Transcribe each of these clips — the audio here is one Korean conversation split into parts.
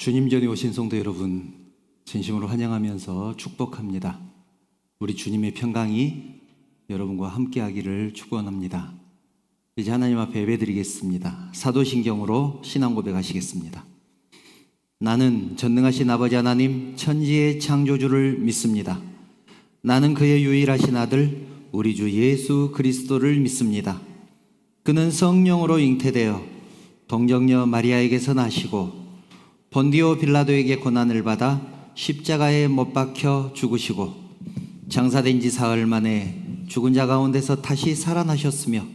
주님 전에 오신 성도 여러분, 진심으로 환영하면서 축복합니다. 우리 주님의 평강이 여러분과 함께하기를 축원합니다. 이제 하나님 앞에 예배드리겠습니다. 사도신경으로 신앙 고백하시겠습니다. 나는 전능하신 아버지 하나님 천지의 창조주를 믿습니다. 나는 그의 유일하신 아들 우리 주 예수 그리스도를 믿습니다. 그는 성령으로 잉태되어 동정녀 마리아에게서 나시고 본디오 빌라도에게 고난을 받아 십자가에 못 박혀 죽으시고 장사된 지 사흘 만에 죽은 자 가운데서 다시 살아나셨으며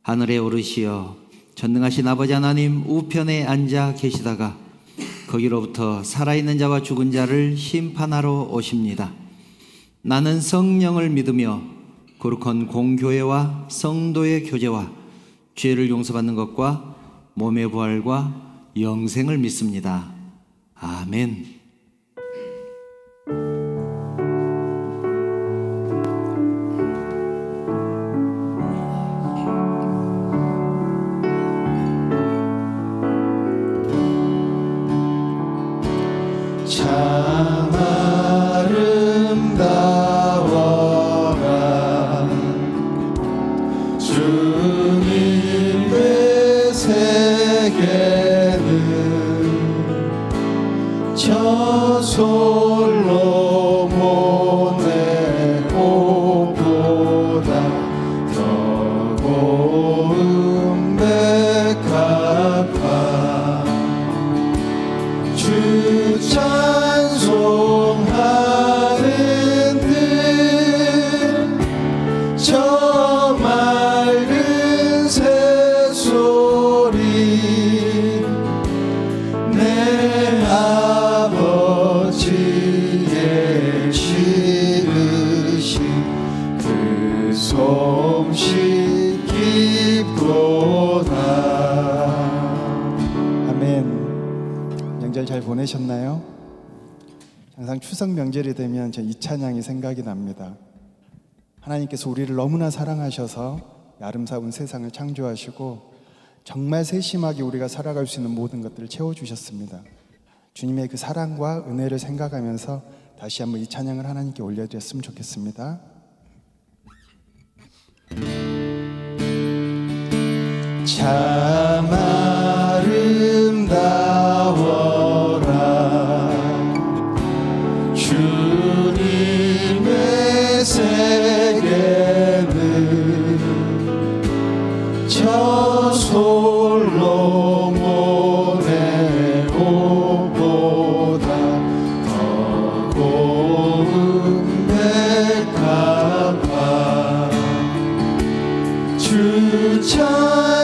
하늘에 오르시어 전능하신 아버지 하나님 우편에 앉아 계시다가 거기로부터 살아있는 자와 죽은 자를 심판하러 오십니다. 나는 성령을 믿으며 거룩한 공교회와 성도의 교제와 죄를 용서받는 것과 몸의 부활과 영생을 믿습니다. 아멘. 참 아름다워라 주님의 세계는 저솔로 보내고보다 더 고운 백합화 주 찬송하는 듯저 맑은 새소리 내 아버지의 지으신 그 솜씨 깊도다. 아멘. 명절 잘 보내셨나요? 항상 추석 명절이 되면 이 찬양이 생각이 납니다. 하나님께서 우리를 너무나 사랑하셔서 아름다운 세상을 창조하시고 정말 세심하게 우리가 살아갈 수 있는 모든 것들을 채워주셨습니다. 주님의 그 사랑과 은혜를 생각하면서 다시 한번 이 찬양을 하나님께 올려드렸으면 좋겠습니다. 참 아름다워라 주님의 세계는 저솔로 모내고보다 더 고운 백합화 주 찬송하는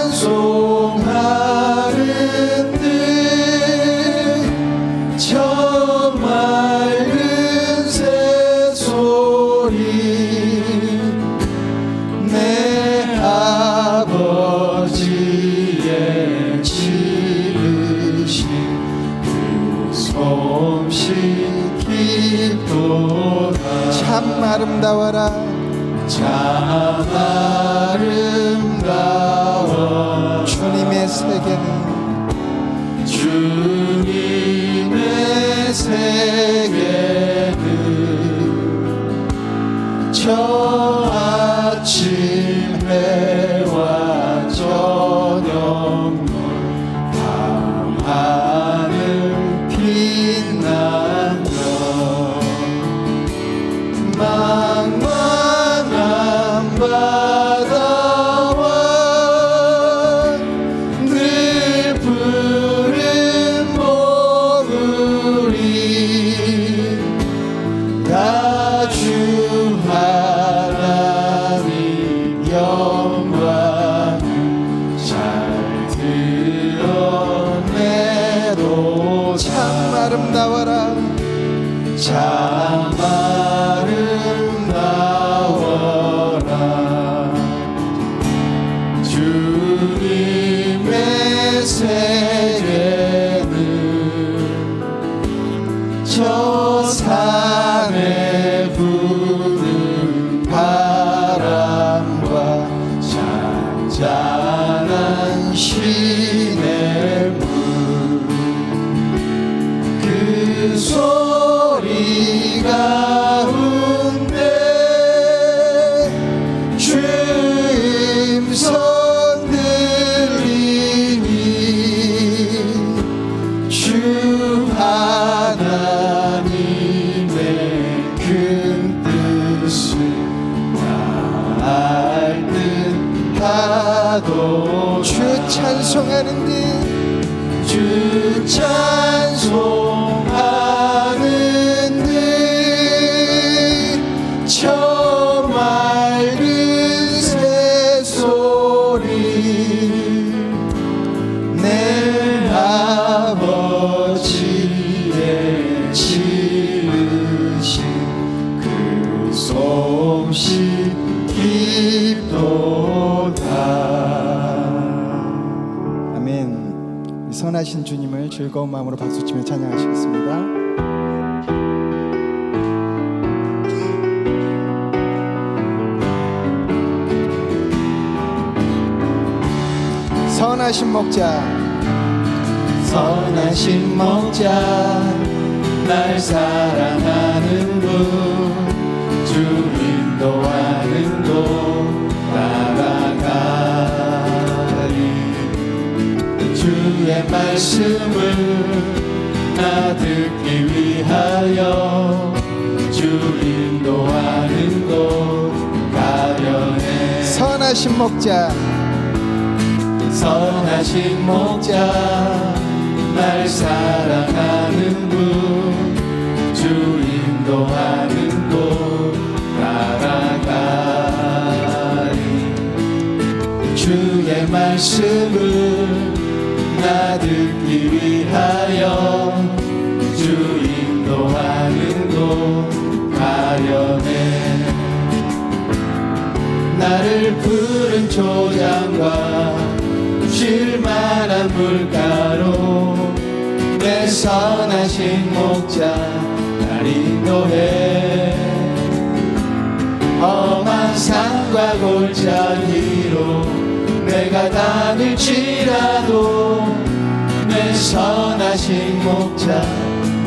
듯저 맑은 새소리 내 아버지의 지으신 그 솜씨 깊도다. 참 아름다워라 참 아름다워 주님의 세계는 주님의 세계는 저 아침 해와 저녁 밤하늘 빛나며 망망한 바다와 늘 푸른 봉우리 다 주 하나님 영광을 잘 드러내도 참 아름다워라 참 아름다워라 주님의 세계는 저 산에 부는 바람과 잔잔한 시냇물 나도 주 찬송하는 듯 주 찬송하는 듯 저 맑은 새소리 내 아버지의 지으신 그 솜씨 깊도다. 아멘. 이 선하신 주님을 즐거운 마음으로 박수치며 찬양하시겠습니다. 선하신 목자 선하신 목자 날 사랑하는 분 주 인도하는 곳 따라가리 주의 말씀을 나 듣기 위하여 주 인도하는 곳 가려네. 선하신 목자 선하신 목자 날 사랑하는 분 주 인도하는 곳 따라가리 주의 말씀을 나 듣기 위하여 주 인도하는 곳 가려네. 나를 푸른 초장과 쉴만한 물가로 내 선하신 목자 날 인도해. 험한 산과 골짜기로 내가 다닐지라도 내 선하신 목자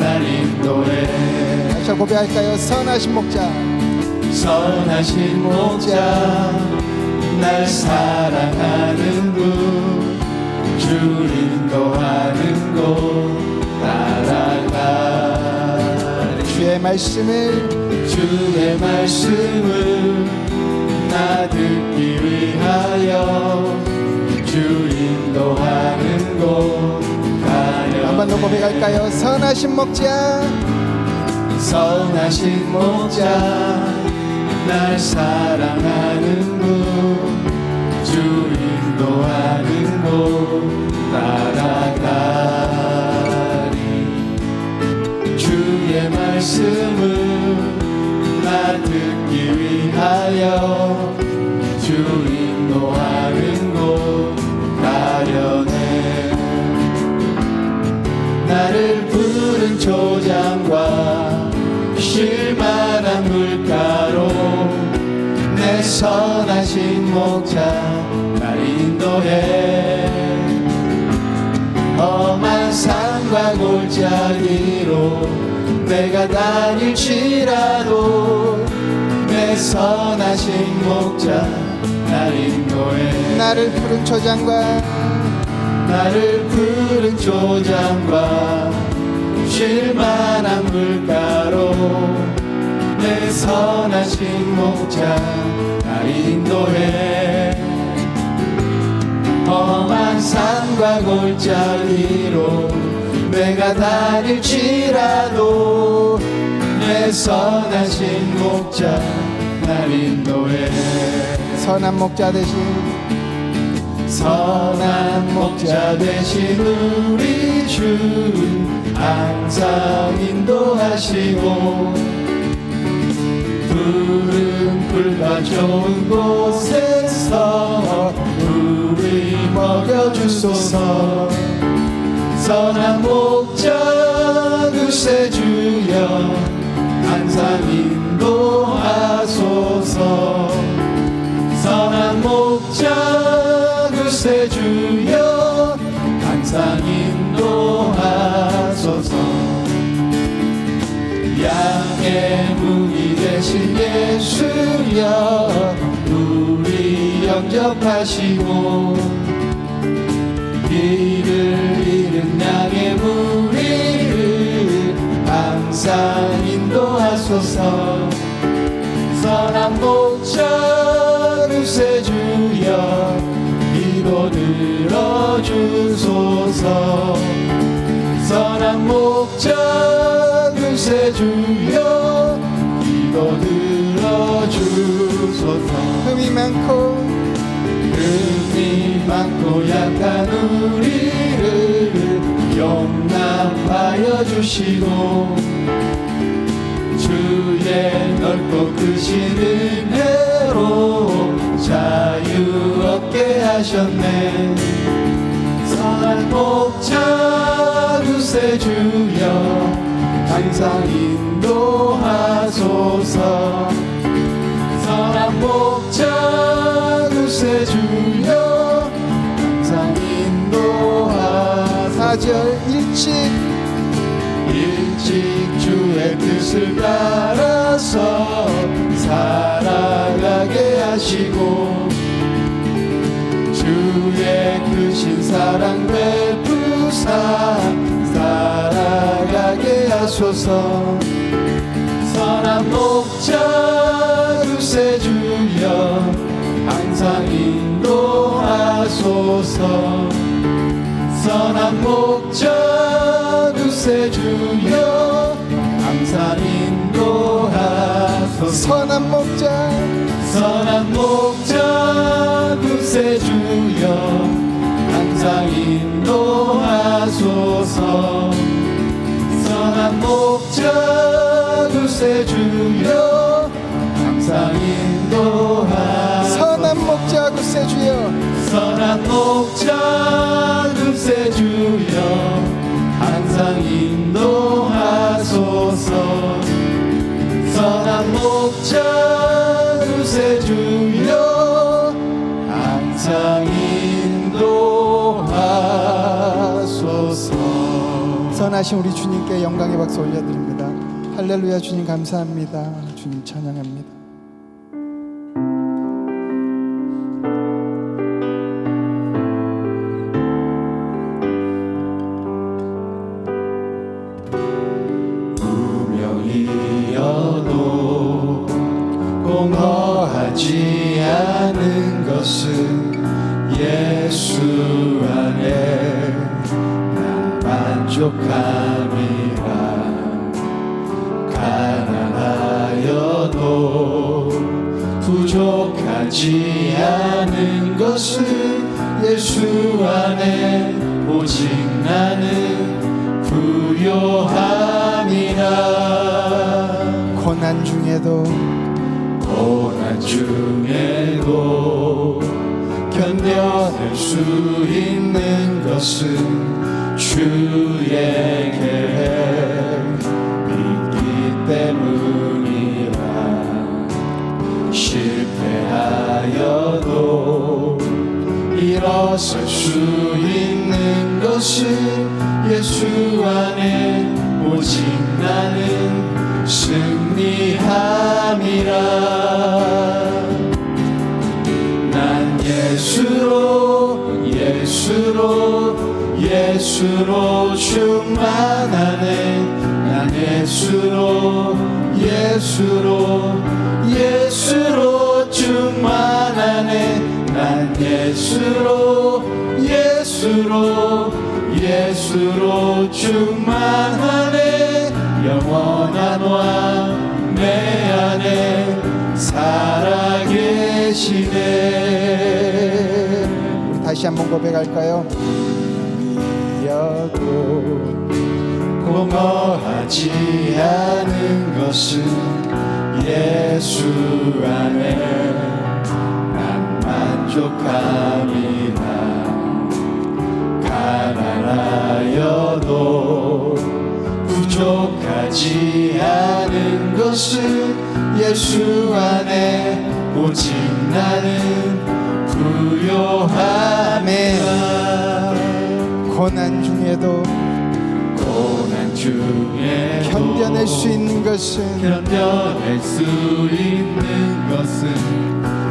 날 인도해. 다시 고백할까요? 선하신 목자 선하신 목자 날 사랑하는 분 주 인도하는 곳 따라가리 주의 말씀을 나 듣기 위하여 주 인도하는 곳 가려. 한 번 더 고백할까요? 선하신 목자 선하신 목자 날 사랑하는 분 주 인도하는 곳 따라가리 주의 말씀을 나 듣기 위하여 주 인도하는 곳 가려네. 나를 푸른 초장과 쉴만한 물가로 내 선하신 목자 날 인도해. 험한 산과 골짜기로 내가 다닐지라도 내 선하신 목자 날 인도해. 나를 푸른 초장과 쉴만한 물가로 내 선하신 목자 날 인도해. 험한 산과 골짜기로 내가 다닐지라도 내 선하신 목자 날 인도해. 선한 목자 되신 우리 주 항상 인도하시고 푸른 풀과 좋은 곳에서 우리 먹여주소서. 선한 목자 구세주여 항상 인도하소서. 선한 목자 구세주여 항상 인도하소서. 양의 무리 되신 예수여 우리 영접하시고 길을 잃은 양의 무리를 항상 인도하소서. 선한 목자 구세주여 하소서. 선한 목자 글쎄 주여 기도 들어주소서. 흠이 많고 약한 우리를 용납하여 주시고 주의 넓고 크신 은혜로 자유 얻게 하셨네. 선한 목자 두세 주여 항상 인도하소서. 선한 목자 두세 주여 항상 인도하소서. 4절 일찍 주의 뜻을 따라서 살아가게 하시고 주의 크신 사랑 베푸사 살아가게 하소서. 선한 목자 두세 주여 항상 인도하소서. 선한 목자 두세 주여 항상 인도하소서. 선한 목자 두세 주여 항상 인도하소서. 선한 목자 두세 주여 항상 인도하소서. 선한 목자 두세 주여 선한 목자 두세 주여 항상 인도하소서. 선한 목자 두세 주여 항상 인도하소서. 선하신 우리 주님께 영광의 박수 올려드립니다. 할렐루야. 주님 감사합니다. 주님 찬양합니다. 무명이어도 공허하지 않은 것은 예수 안에 난 만족함이라. 가난하여도 부족하지 않은 것은 예수 안에 오직 나는 부요함이라. 고난 중에도 견뎌낼 수 있는 것은 주의 계획 믿기 때문이라. 실패하여도 일어설 수 있는 것은 예수 안에 오직 나는 승리함이라. 난 예수로 충만하네. 난 예수로 충만하네. 난 예수로 충만하네. 영원한 왕 내 안에 살아계시네. 우리 다시 한번 고백할까요? 여도 공허하지 않은 것은 예수 안에 난 만족함이라. 가난하여도 부족하지 않은 것은 예수 안에 오직 나는 부요함이라. 고난 중에도 견뎌낼 수 있는 것은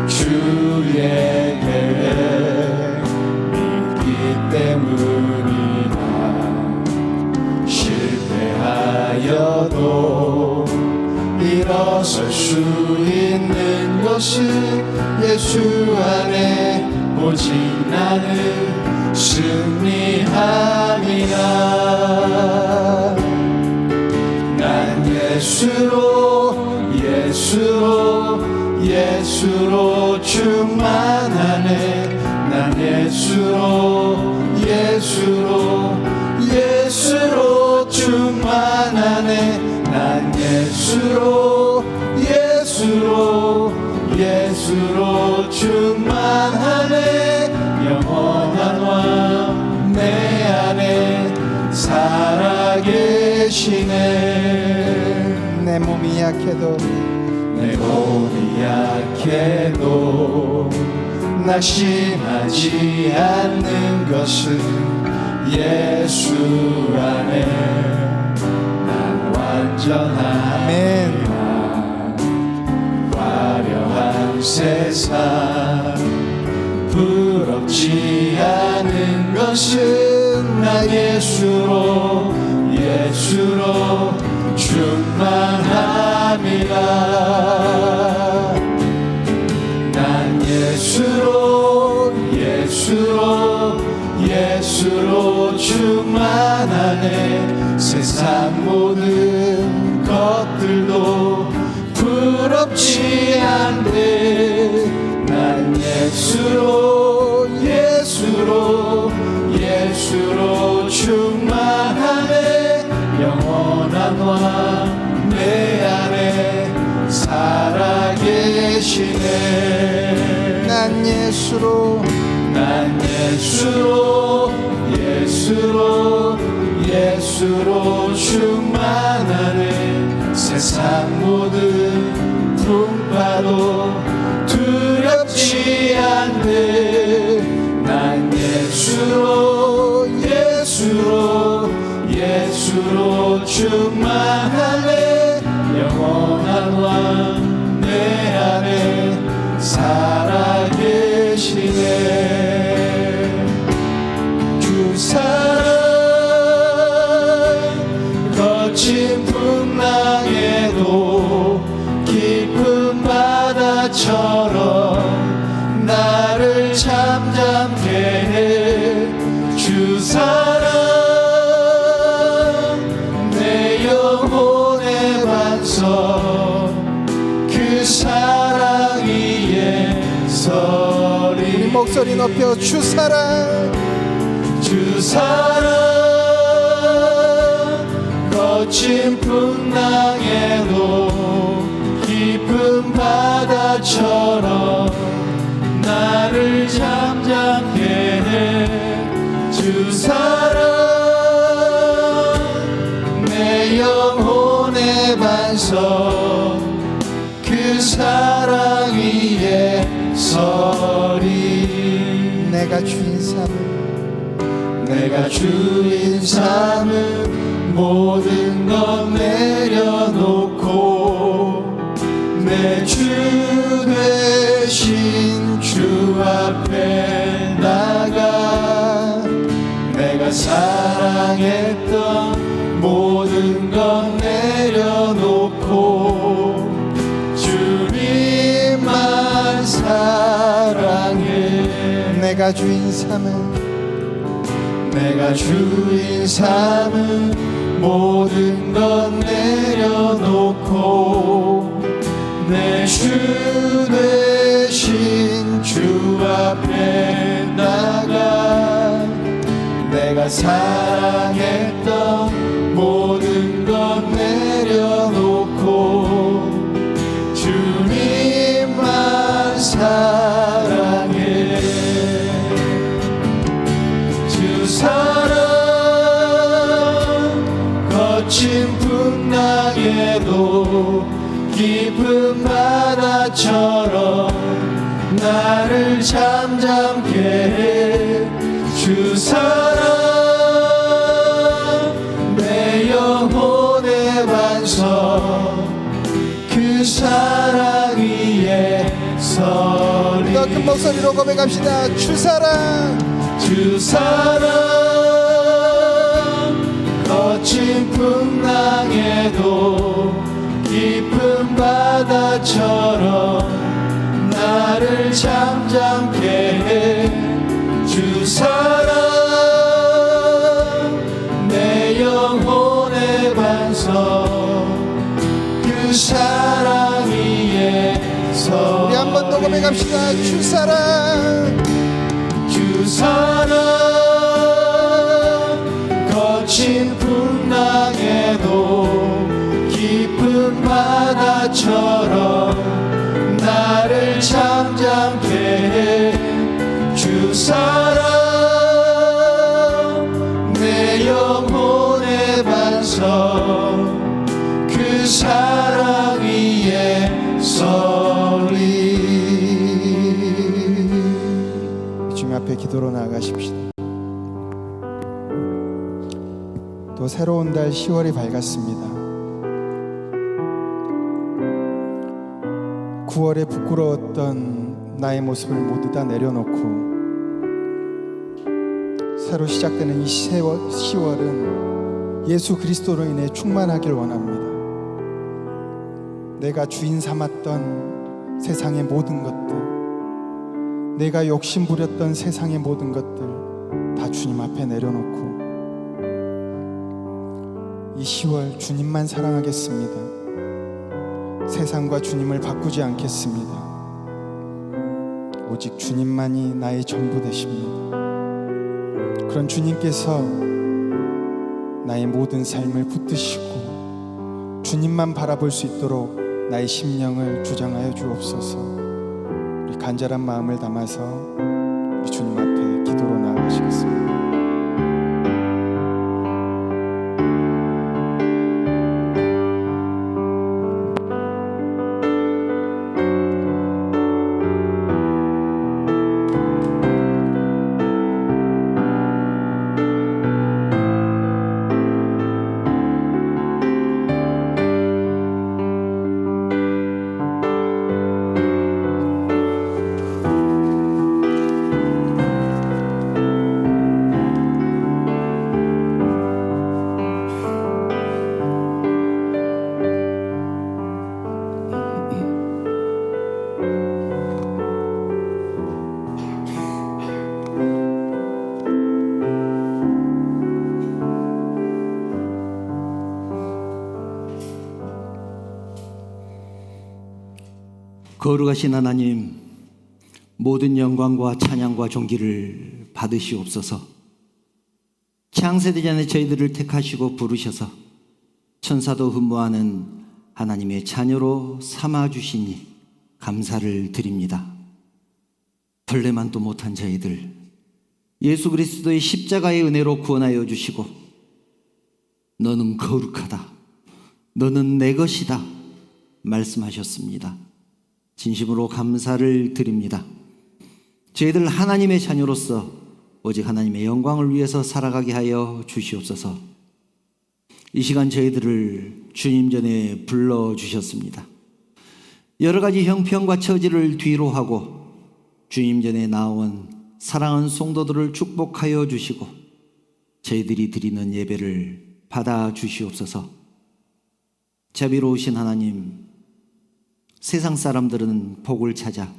주의 계획 믿기 때문이라. 실패하여도 일어설 수 있는 것은 예수 안에 오직 나는 승리하. 충만하네. 난 예수로 충만하네. 난 예수로 충만하네. 영원한 왕 내 안에 살아계시네. 내 몸이 약해도 낙심하지 않는 것은 예수 안에 난 완전함이라. 화려한 세상 부럽지 않은 것은 나 예수로 충만함이라. 난 예수로 충만하네. 세상 모든 것들도 부럽지 않네. 난 예수로 충만하네. 영원한 왕 내 안에 살아계시네. 난 예수로 충만하네. 세상 모든 풍파도 두렵지 않네. 난 예수로 충만하네. 영원한 왕 내 안에 살아계시네. 주 사랑 거친 풍랑에도 깊은 바다처럼 나를 잠잠케 해. 주 사랑 내 영혼의 반석 그 사랑 위에 서리. 목소리 높여 주 사랑 거친 풍랑에도 깊은 바다처럼 나를 잠잠케 해. 주 사랑 내 영혼의 반석 그 사랑 위에 서리. 내가 주인 삼은 모든 것 내려놓고 내 주 되신 주 앞에 나가. 내가 사랑했던 모든 것 내려놓고 주님만 사랑해. 내가 주인 삼은 모든 것 내려놓고 내 주 되신 주 앞에 나가. 내가 사랑했던 모든 것 내려놓고 주님만 사랑해. 주 사랑 거친 풍랑에도 깊은 바다처럼 나를 잠잠케 해. 주 사랑 내 영혼의 반석 그 사랑 위에 서리. 더 큰 목소리로 고백합시다. 주 사랑 거친 풍랑에도 깊은 바다처럼 나를 잠잠케 해. 주 사랑 내 영혼의 반석 그 사랑 위에 서. 우리 한 번 더 고백합시다. 고백합시다. 주 사랑, 주 사랑 거친 풍랑에도 깊은 바다처럼 나를 잠잠케 해. 주 사랑 내 영혼의 반석, 그 사랑 위에 서리. 주님 앞에 기도로 나아가십시다. 또 새로운 달 10월이 밝았습니다. 9월에 부끄러웠던 나의 모습을 모두 다 내려놓고 새로 시작되는 이 10월은 예수 그리스도로 인해 충만하길 원합니다. 내가 주인 삼았던 세상의 모든 것들, 내가 욕심 부렸던 세상의 모든 것들 다 주님 앞에 내려놓고 이 10월 주님만 사랑하겠습니다. 세상과 주님을 바꾸지 않겠습니다. 오직 주님만이 나의 전부 되십니다. 그런 주님께서 나의 모든 삶을 붙드시고 주님만 바라볼 수 있도록 나의 심령을 주장하여 주옵소서. 우리 간절한 마음을 담아서 우리 주님 앞에 기도로 나아가시겠습니다. 거룩하신 하나님, 모든 영광과 찬양과 존귀를 받으시옵소서. 창세되기 전에 저희들을 택하시고 부르셔서 천사도 흠모하는 하나님의 자녀로 삼아주시니 감사를 드립니다. 벌레만도 못한 저희들 예수 그리스도의 십자가의 은혜로 구원하여 주시고 너는 거룩하다, 너는 내 것이다 말씀하셨습니다. 진심으로 감사를 드립니다. 저희들 하나님의 자녀로서 오직 하나님의 영광을 위해서 살아가게 하여 주시옵소서. 이 시간 저희들을 주님 전에 불러주셨습니다. 여러 가지 형편과 처지를 뒤로 하고 주님 전에 나온 사랑하는 성도들을 축복하여 주시고 저희들이 드리는 예배를 받아 주시옵소서. 자비로우신 하나님, 세상 사람들은 복을 찾아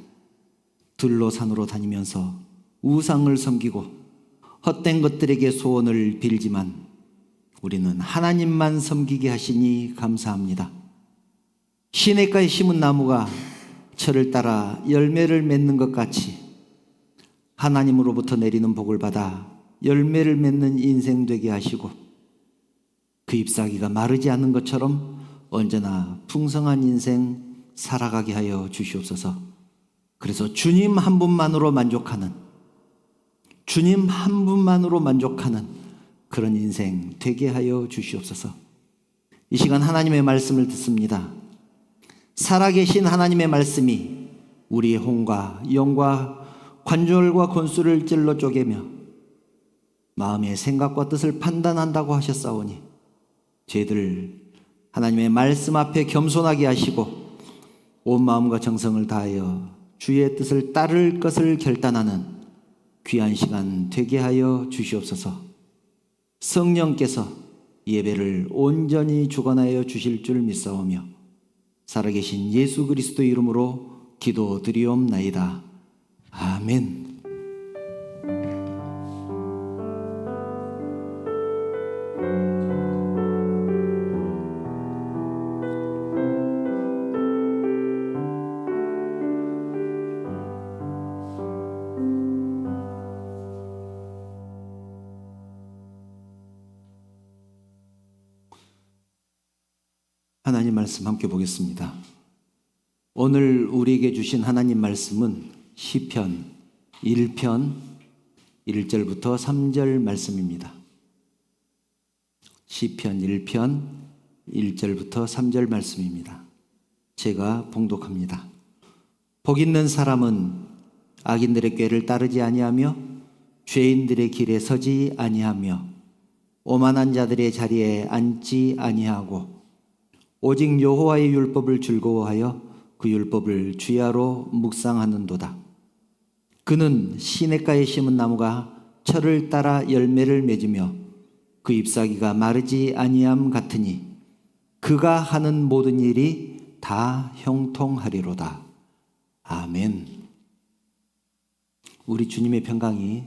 들로 산으로 다니면서 우상을 섬기고 헛된 것들에게 소원을 빌지만 우리는 하나님만 섬기게 하시니 감사합니다. 시냇가에 심은 나무가 철을 따라 열매를 맺는 것 같이 하나님으로부터 내리는 복을 받아 열매를 맺는 인생 되게 하시고 그 잎사귀가 마르지 않는 것처럼 언제나 풍성한 인생 살아가게 하여 주시옵소서. 그래서 주님 한 분만으로 만족하는, 주님 한 분만으로 만족하는 그런 인생 되게 하여 주시옵소서. 이 시간 하나님의 말씀을 듣습니다. 살아계신 하나님의 말씀이 우리의 혼과 영과 관절과 권수를 찔러 쪼개며 마음의 생각과 뜻을 판단한다고 하셨사오니 저희들 하나님의 말씀 앞에 겸손하게 하시고 온 마음과 정성을 다하여 주의 뜻을 따를 것을 결단하는 귀한 시간 되게 하여 주시옵소서. 성령께서 예배를 온전히 주관하여 주실 줄 믿사오며 살아계신 예수 그리스도의 이름으로 기도드리옵나이다. 아멘. 하나님 말씀 함께 보겠습니다. 오늘 우리에게 주신 하나님 말씀은 시편 1편 1절부터 3절 말씀입니다. 시편 1편 1절부터 3절 말씀입니다. 제가 봉독합니다. 복 있는 사람은 악인들의 꾀를 따르지 아니하며 죄인들의 길에 서지 아니하며 오만한 자들의 자리에 앉지 아니하고 오직 여호와의 율법을 즐거워하여 그 율법을 주야로 묵상하는도다. 그는 시냇가에 심은 나무가 철을 따라 열매를 맺으며 그 잎사귀가 마르지 아니함 같으니 그가 하는 모든 일이 다 형통하리로다. 아멘. 우리 주님의 평강이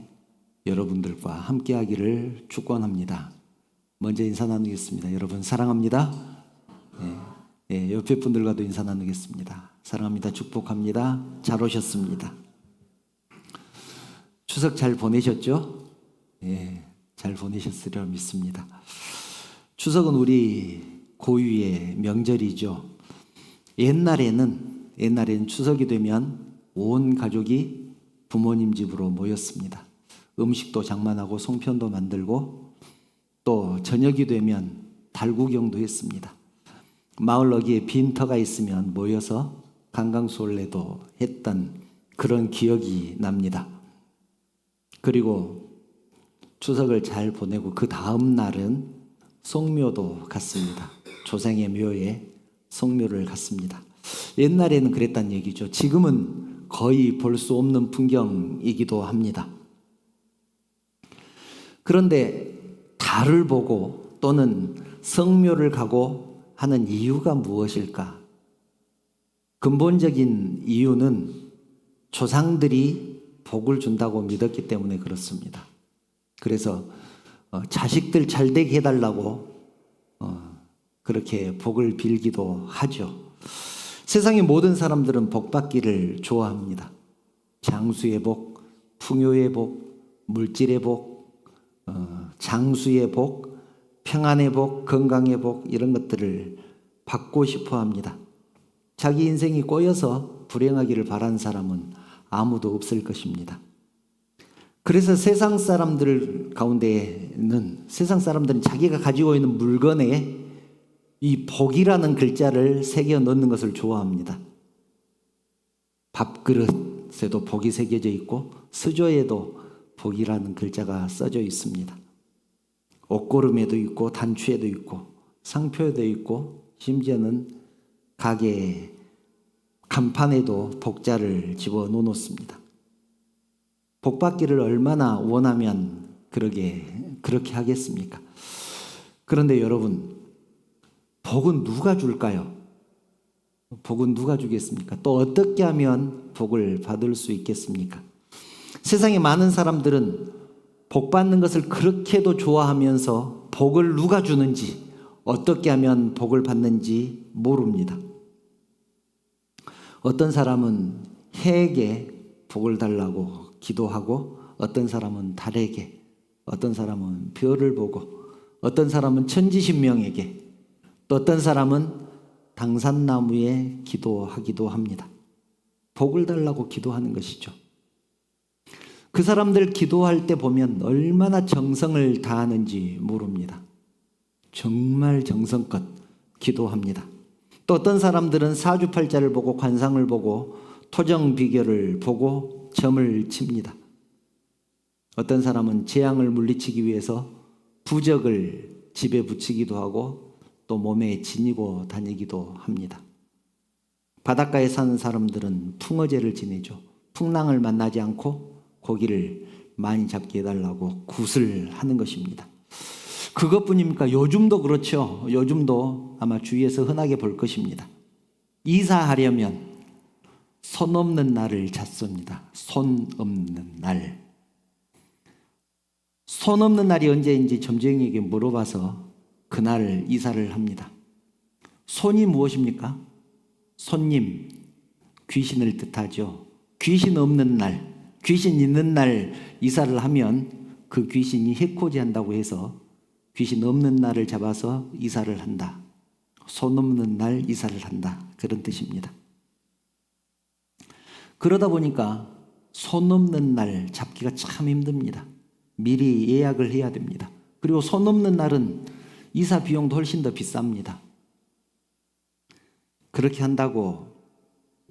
여러분들과 함께하기를 축원합니다. 먼저 인사 나누겠습니다. 여러분 사랑합니다. 옆에 분들과도 인사 나누겠습니다. 사랑합니다. 축복합니다. 잘 오셨습니다. 추석 잘 보내셨죠? 잘 보내셨으리라 믿습니다. 추석은 우리 고유의 명절이죠. 옛날에는 추석이 되면 온 가족이 부모님 집으로 모였습니다. 음식도 장만하고 송편도 만들고 또 저녁이 되면 달구경도 했습니다. 마을 어귀에 빈터가 있으면 모여서 강강수월래도 했던 그런 기억이 납니다. 그리고 추석을 잘 보내고 그 다음 날은 성묘도 갔습니다. 조상의 묘에 성묘를 갔습니다. 옛날에는 그랬단 얘기죠. 지금은 거의 볼 수 없는 풍경이기도 합니다. 그런데 달을 보고 또는 성묘를 가고 하는 이유가 무엇일까? 근본적인 이유는 조상들이 복을 준다고 믿었기 때문에 그렇습니다. 그래서 자식들 잘 되게 해달라고 그렇게 복을 빌기도 하죠. 세상의 모든 사람들은 복 받기를 좋아합니다. 장수의 복, 풍요의 복, 물질의 복, 장수의 복, 평안의 복, 건강의 복 이런 것들을 받고 싶어 합니다. 자기 인생이 꼬여서 불행하기를 바라는 사람은 아무도 없을 것입니다. 그래서 세상 사람들은 자기가 가지고 있는 물건에 이 복이라는 글자를 새겨 넣는 것을 좋아합니다. 밥그릇에도 복이 새겨져 있고 수조에도 복이라는 글자가 써져 있습니다. 옷고름에도 있고 단추에도 있고 상표에도 있고 심지어는 가게 간판에도 복자를 집어넣어 놓습니다. 복 받기를 얼마나 원하면 그렇게 하겠습니까? 그런데 여러분, 복은 누가 줄까요? 복은 누가 주겠습니까? 또 어떻게 하면 복을 받을 수 있겠습니까? 세상에 많은 사람들은 복 받는 것을 그렇게도 좋아하면서 복을 누가 주는지, 어떻게 하면 복을 받는지 모릅니다. 어떤 사람은 해에게 복을 달라고 기도하고, 어떤 사람은 달에게, 어떤 사람은 별을 보고, 어떤 사람은 천지신명에게, 또 어떤 사람은 당산나무에 기도하기도 합니다. 복을 달라고 기도하는 것이죠. 그 사람들 기도할 때 보면 얼마나 정성을 다하는지 모릅니다. 정말 정성껏 기도합니다. 또 어떤 사람들은 사주팔자를 보고 관상을 보고 토정비결을 보고 점을 칩니다. 어떤 사람은 재앙을 물리치기 위해서 부적을 집에 붙이기도 하고 또 몸에 지니고 다니기도 합니다. 바닷가에 사는 사람들은 풍어제를 지내죠. 풍랑을 만나지 않고 고기를 많이 잡게 해달라고 굿을 하는 것입니다. 그것뿐입니까? 요즘도 그렇죠. 요즘도 아마 주위에서 흔하게 볼 것입니다. 이사하려면 손 없는 날을 찾습니다. 손 없는 날. 손 없는 날이 언제인지 점쟁이에게 물어봐서 그날 이사를 합니다. 손이 무엇입니까? 손님, 귀신을 뜻하죠. 귀신 없는 날, 귀신 있는 날 이사를 하면 그 귀신이 해코지 한다고 해서 귀신 없는 날을 잡아서 이사를 한다. 손 없는 날 이사를 한다, 그런 뜻입니다. 그러다 보니까 손 없는 날 잡기가 참 힘듭니다. 미리 예약을 해야 됩니다. 그리고 손 없는 날은 이사 비용도 훨씬 더 비쌉니다. 그렇게 한다고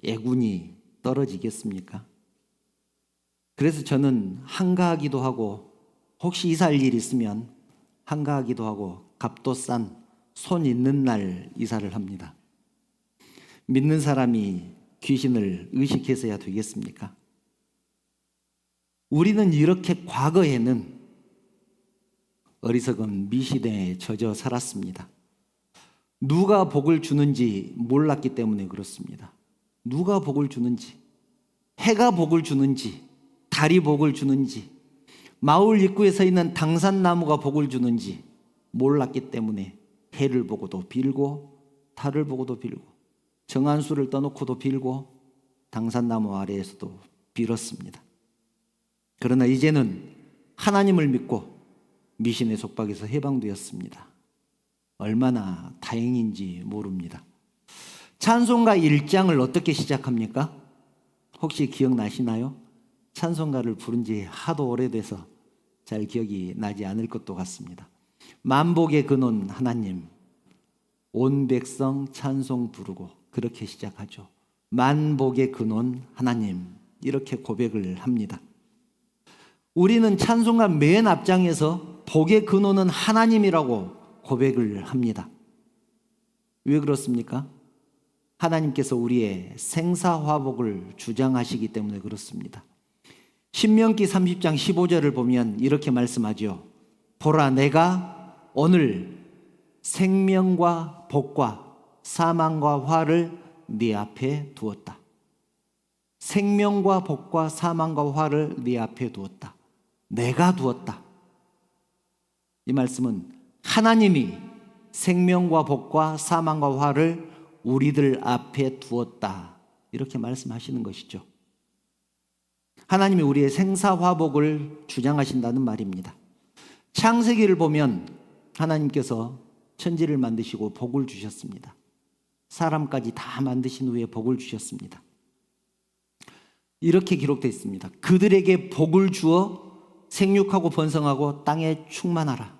애군이 떨어지겠습니까? 그래서 저는 한가하기도 하고, 혹시 이사할 일 있으면 한가하기도 하고, 값도 싼 손 있는 날 이사를 합니다. 믿는 사람이 귀신을 의식해서야 되겠습니까? 우리는 이렇게 과거에는 어리석은 미신에 젖어 살았습니다. 누가 복을 주는지 몰랐기 때문에 그렇습니다. 누가 복을 주는지, 해가 복을 주는지, 달이 복을 주는지, 마을 입구에 서 있는 당산나무가 복을 주는지 몰랐기 때문에 해를 보고도 빌고, 달을 보고도 빌고, 정한수를 떠놓고도 빌고, 당산나무 아래에서도 빌었습니다. 그러나 이제는 하나님을 믿고 미신의 속박에서 해방되었습니다. 얼마나 다행인지 모릅니다. 찬송가 1장을 어떻게 시작합니까? 혹시 기억나시나요? 찬송가를 부른 지 하도 오래돼서 잘 기억이 나지 않을 것도 같습니다. 만복의 근원 하나님, 온 백성 찬송 부르고, 그렇게 시작하죠. 만복의 근원 하나님, 이렇게 고백을 합니다. 우리는 찬송가 맨 앞장에서 복의 근원은 하나님이라고 고백을 합니다. 왜 그렇습니까? 하나님께서 우리의 생사화복을 주장하시기 때문에 그렇습니다. 신명기 30장 15절을 보면 이렇게 말씀하죠. 보라, 내가 오늘 생명과 복과 사망과 화를 네 앞에 두었다. 생명과 복과 사망과 화를 네 앞에 두었다. 내가 두었다. 이 말씀은 하나님이 생명과 복과 사망과 화를 우리들 앞에 두었다, 이렇게 말씀하시는 것이죠. 하나님이 우리의 생사화복을 주장하신다는 말입니다. 창세기를 보면 하나님께서 천지를 만드시고 복을 주셨습니다. 사람까지 다 만드신 후에 복을 주셨습니다. 이렇게 기록되어 있습니다. 그들에게 복을 주어 생육하고 번성하고 땅에 충만하라.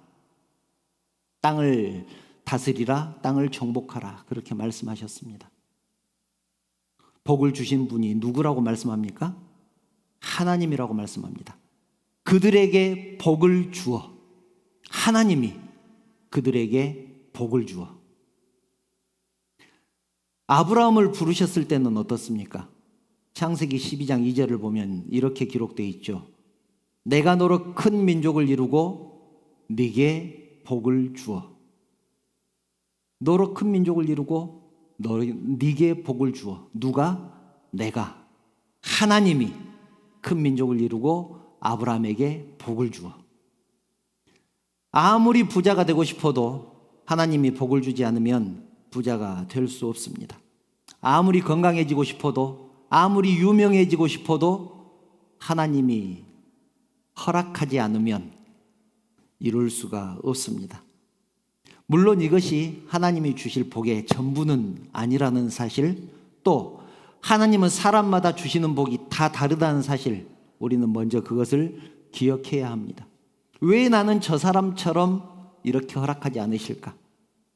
땅을 다스리라, 땅을 정복하라, 그렇게 말씀하셨습니다. 복을 주신 분이 누구라고 말씀합니까? 하나님이라고 말씀합니다. 그들에게 복을 주어, 하나님이 그들에게 복을 주어. 아브라함을 부르셨을 때는 어떻습니까? 창세기 12장 2절을 보면 이렇게 기록되어 있죠. 내가 너로 큰 민족을 이루고 네게 복을 주어. 너로 큰 민족을 이루고 네게 복을 주어. 누가? 내가. 하나님이 큰 민족을 이루고 아브라함에게 복을 주어. 아무리 부자가 되고 싶어도 하나님이 복을 주지 않으면 부자가 될 수 없습니다. 아무리 건강해지고 싶어도, 아무리 유명해지고 싶어도 하나님이 허락하지 않으면 이룰 수가 없습니다. 물론 이것이 하나님이 주실 복의 전부는 아니라는 사실, 또 하나님은 사람마다 주시는 복이 다 다르다는 사실, 우리는 먼저 그것을 기억해야 합니다. 왜 나는 저 사람처럼 이렇게 허락하지 않으실까?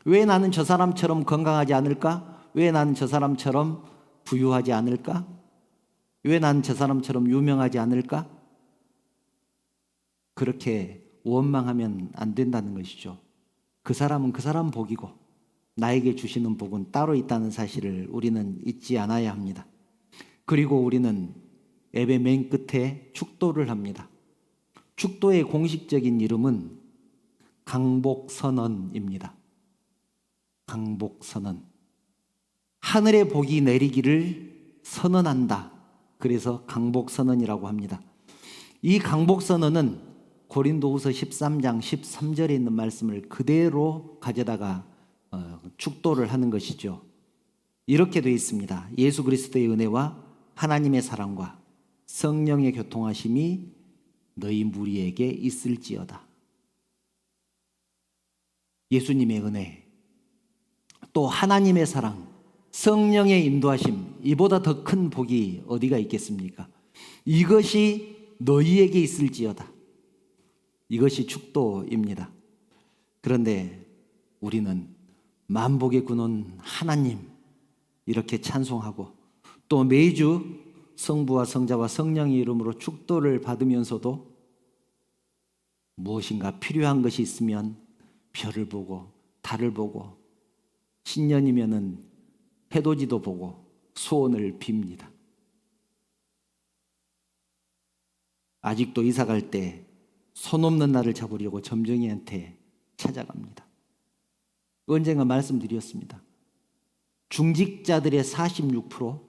왜 나는 저 사람처럼 건강하지 않을까? 왜 나는 저 사람처럼 부유하지 않을까? 왜 나는 저 사람처럼 유명하지 않을까? 그렇게 원망하면 안 된다는 것이죠. 그 사람은 그 사람 복이고 나에게 주시는 복은 따로 있다는 사실을 우리는 잊지 않아야 합니다. 그리고 우리는 예배 맨 끝에 축도를 합니다. 축도의 공식적인 이름은 강복선언입니다. 강복선언. 하늘의 복이 내리기를 선언한다. 그래서 강복선언이라고 합니다. 이 강복선언은 고린도후서 13장 13절에 있는 말씀을 그대로 가져다가 축도를 하는 것이죠. 이렇게 되어 있습니다. 예수 그리스도의 은혜와 하나님의 사랑과 성령의 교통하심이 너희 무리에게 있을지어다. 예수님의 은혜, 또 하나님의 사랑, 성령의 인도하심, 이보다 더 큰 복이 어디가 있겠습니까? 이것이 너희에게 있을지어다. 이것이 축도입니다. 그런데 우리는 만복의 근원 하나님 이렇게 찬송하고 또 매주 성부와 성자와 성령의 이름으로 축도를 받으면서도 무엇인가 필요한 것이 있으면 별을 보고 달을 보고 신년이면은 해돋이도 보고 소원을 빕니다. 아직도 이사 갈 때 손 없는 날을 잡으려고 점쟁이한테 찾아갑니다. 언젠가 말씀드렸습니다. 중직자들의 46%,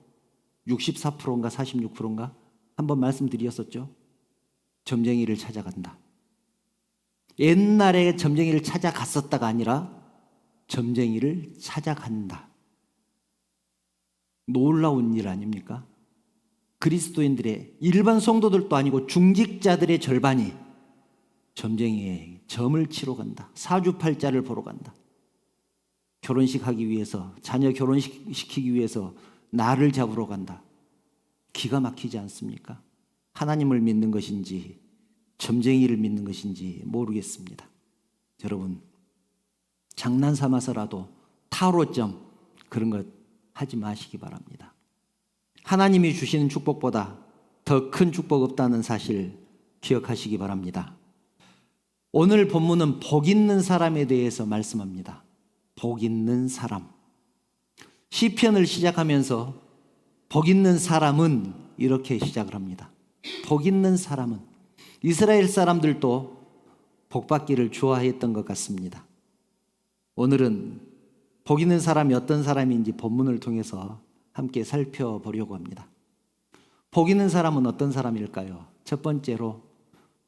64%인가 46%인가 한번 말씀드렸었죠. 점쟁이를 찾아간다. 옛날에 점쟁이를 찾아갔었다가 아니라 점쟁이를 찾아간다. 놀라운 일 아닙니까? 그리스도인들의 일반 성도들도 아니고 중직자들의 절반이 점쟁이의 점을 치러 간다. 사주팔자를 보러 간다. 결혼식 하기 위해서, 자녀 결혼시키기 위해서 나를 잡으러 간다. 기가 막히지 않습니까? 하나님을 믿는 것인지 점쟁이를 믿는 것인지 모르겠습니다. 여러분, 장난 삼아서라도 타로점 그런 것 하지 마시기 바랍니다. 하나님이 주시는 축복보다 더 큰 축복 없다는 사실 기억하시기 바랍니다. 오늘 본문은 복 있는 사람에 대해서 말씀합니다. 복 있는 사람. 시편을 시작하면서 복 있는 사람은 이렇게 시작을 합니다. 복 있는 사람은. 이스라엘 사람들도 복 받기를 좋아했던 것 같습니다. 오늘은 복 있는 사람이 어떤 사람인지 본문을 통해서 함께 살펴보려고 합니다. 복 있는 사람은 어떤 사람일까요? 첫 번째로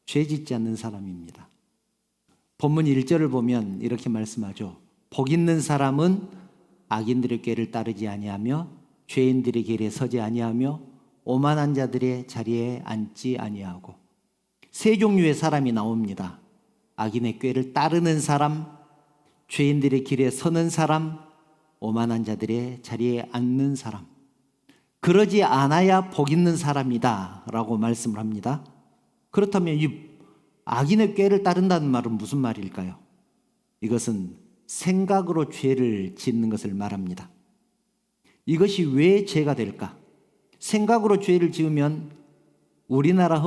죄 짓지 않는 사람입니다. 본문 1절을 보면 이렇게 말씀하죠. 복 있는 사람은 악인들의 꾀를 따르지 아니하며 죄인들의 길에 서지 아니하며 오만한 자들의 자리에 앉지 아니하고. 세 종류의 사람이 나옵니다. 악인의 꾀를 따르는 사람, 죄인들의 길에 서는 사람, 오만한 자들의 자리에 앉는 사람. 그러지 않아야 복 있는 사람이다 라고 말씀을 합니다. 그렇다면 이 악인의 꾀를 따른다는 말은 무슨 말일까요? 이것은 생각으로 죄를 짓는 것을 말합니다. 이것이 왜 죄가 될까? 생각으로 죄를 지으면 우리나라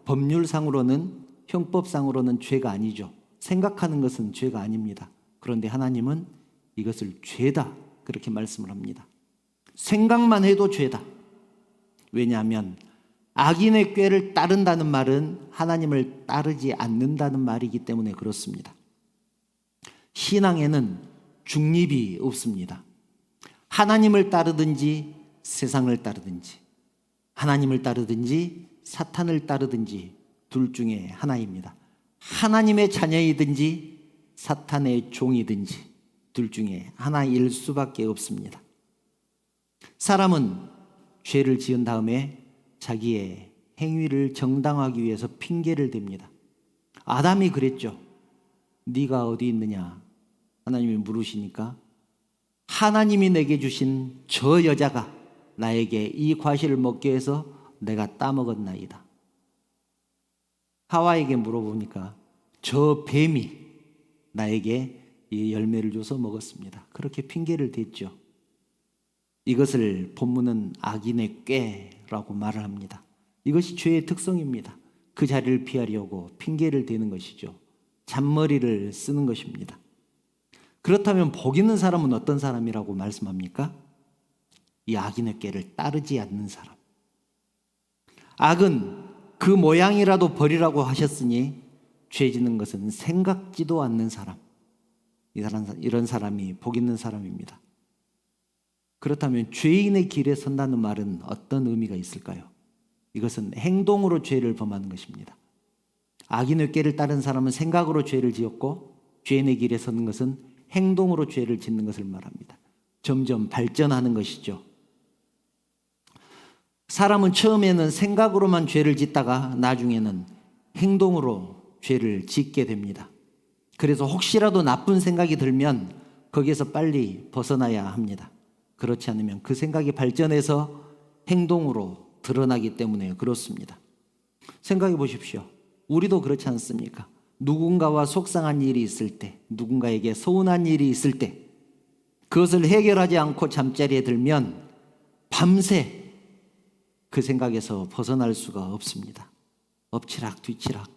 법률상으로는, 형법상으로는 죄가 아니죠. 생각하는 것은 죄가 아닙니다. 그런데 하나님은 이것을 죄다 그렇게 말씀을 합니다. 생각만 해도 죄다. 왜냐하면 악인의 꾀를 따른다는 말은 하나님을 따르지 않는다는 말이기 때문에 그렇습니다. 신앙에는 중립이 없습니다. 하나님을 따르든지 세상을 따르든지, 하나님을 따르든지 사탄을 따르든지 둘 중에 하나입니다. 하나님의 자녀이든지 사탄의 종이든지 둘 중에 하나일 수밖에 없습니다. 사람은 죄를 지은 다음에 자기의 행위를 정당화하기 위해서 핑계를 댑니다. 아담이 그랬죠. 네가 어디 있느냐? 하나님이 물으시니까 하나님이 내게 주신 저 여자가 나에게 이 과실을 먹게 해서 내가 따먹었나이다. 하와에게 물어보니까 저 뱀이 나에게 이 열매를 줘서 먹었습니다. 그렇게 핑계를 댔죠. 이것을 본문은 악인의 꾀라고 말을 합니다. 이것이 죄의 특성입니다. 그 자리를 피하려고 핑계를 대는 것이죠. 잔머리를 쓰는 것입니다. 그렇다면 복 있는 사람은 어떤 사람이라고 말씀합니까? 이 악인의 꾀를 따르지 않는 사람. 악은 그 모양이라도 버리라고 하셨으니 죄 짓는 것은 생각지도 않는 사람. 이런 사람이 복 있는 사람입니다. 그렇다면 죄인의 길에 선다는 말은 어떤 의미가 있을까요? 이것은 행동으로 죄를 범하는 것입니다. 악인의 꾀를 따른 사람은 생각으로 죄를 지었고 죄인의 길에 서는 것은 행동으로 죄를 짓는 것을 말합니다. 점점 발전하는 것이죠. 사람은 처음에는 생각으로만 죄를 짓다가 나중에는 행동으로 죄를 짓게 됩니다. 그래서 혹시라도 나쁜 생각이 들면 거기에서 빨리 벗어나야 합니다. 그렇지 않으면 그 생각이 발전해서 행동으로 드러나기 때문에 그렇습니다. 생각해 보십시오. 우리도 그렇지 않습니까? 누군가와 속상한 일이 있을 때, 누군가에게 서운한 일이 있을 때 그것을 해결하지 않고 잠자리에 들면 밤새 그 생각에서 벗어날 수가 없습니다. 엎치락 뒤치락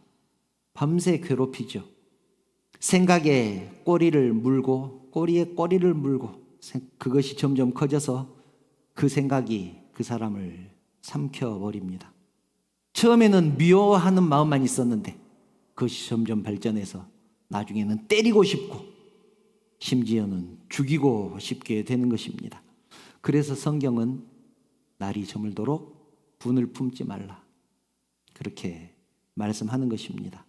밤새 괴롭히죠. 생각에 꼬리를 물고 꼬리에 꼬리를 물고 그것이 점점 커져서 그 생각이 그 사람을 삼켜버립니다. 처음에는 미워하는 마음만 있었는데 그것이 점점 발전해서 나중에는 때리고 싶고 심지어는 죽이고 싶게 되는 것입니다. 그래서 성경은 날이 저물도록 분을 품지 말라 그렇게 말씀하는 것입니다.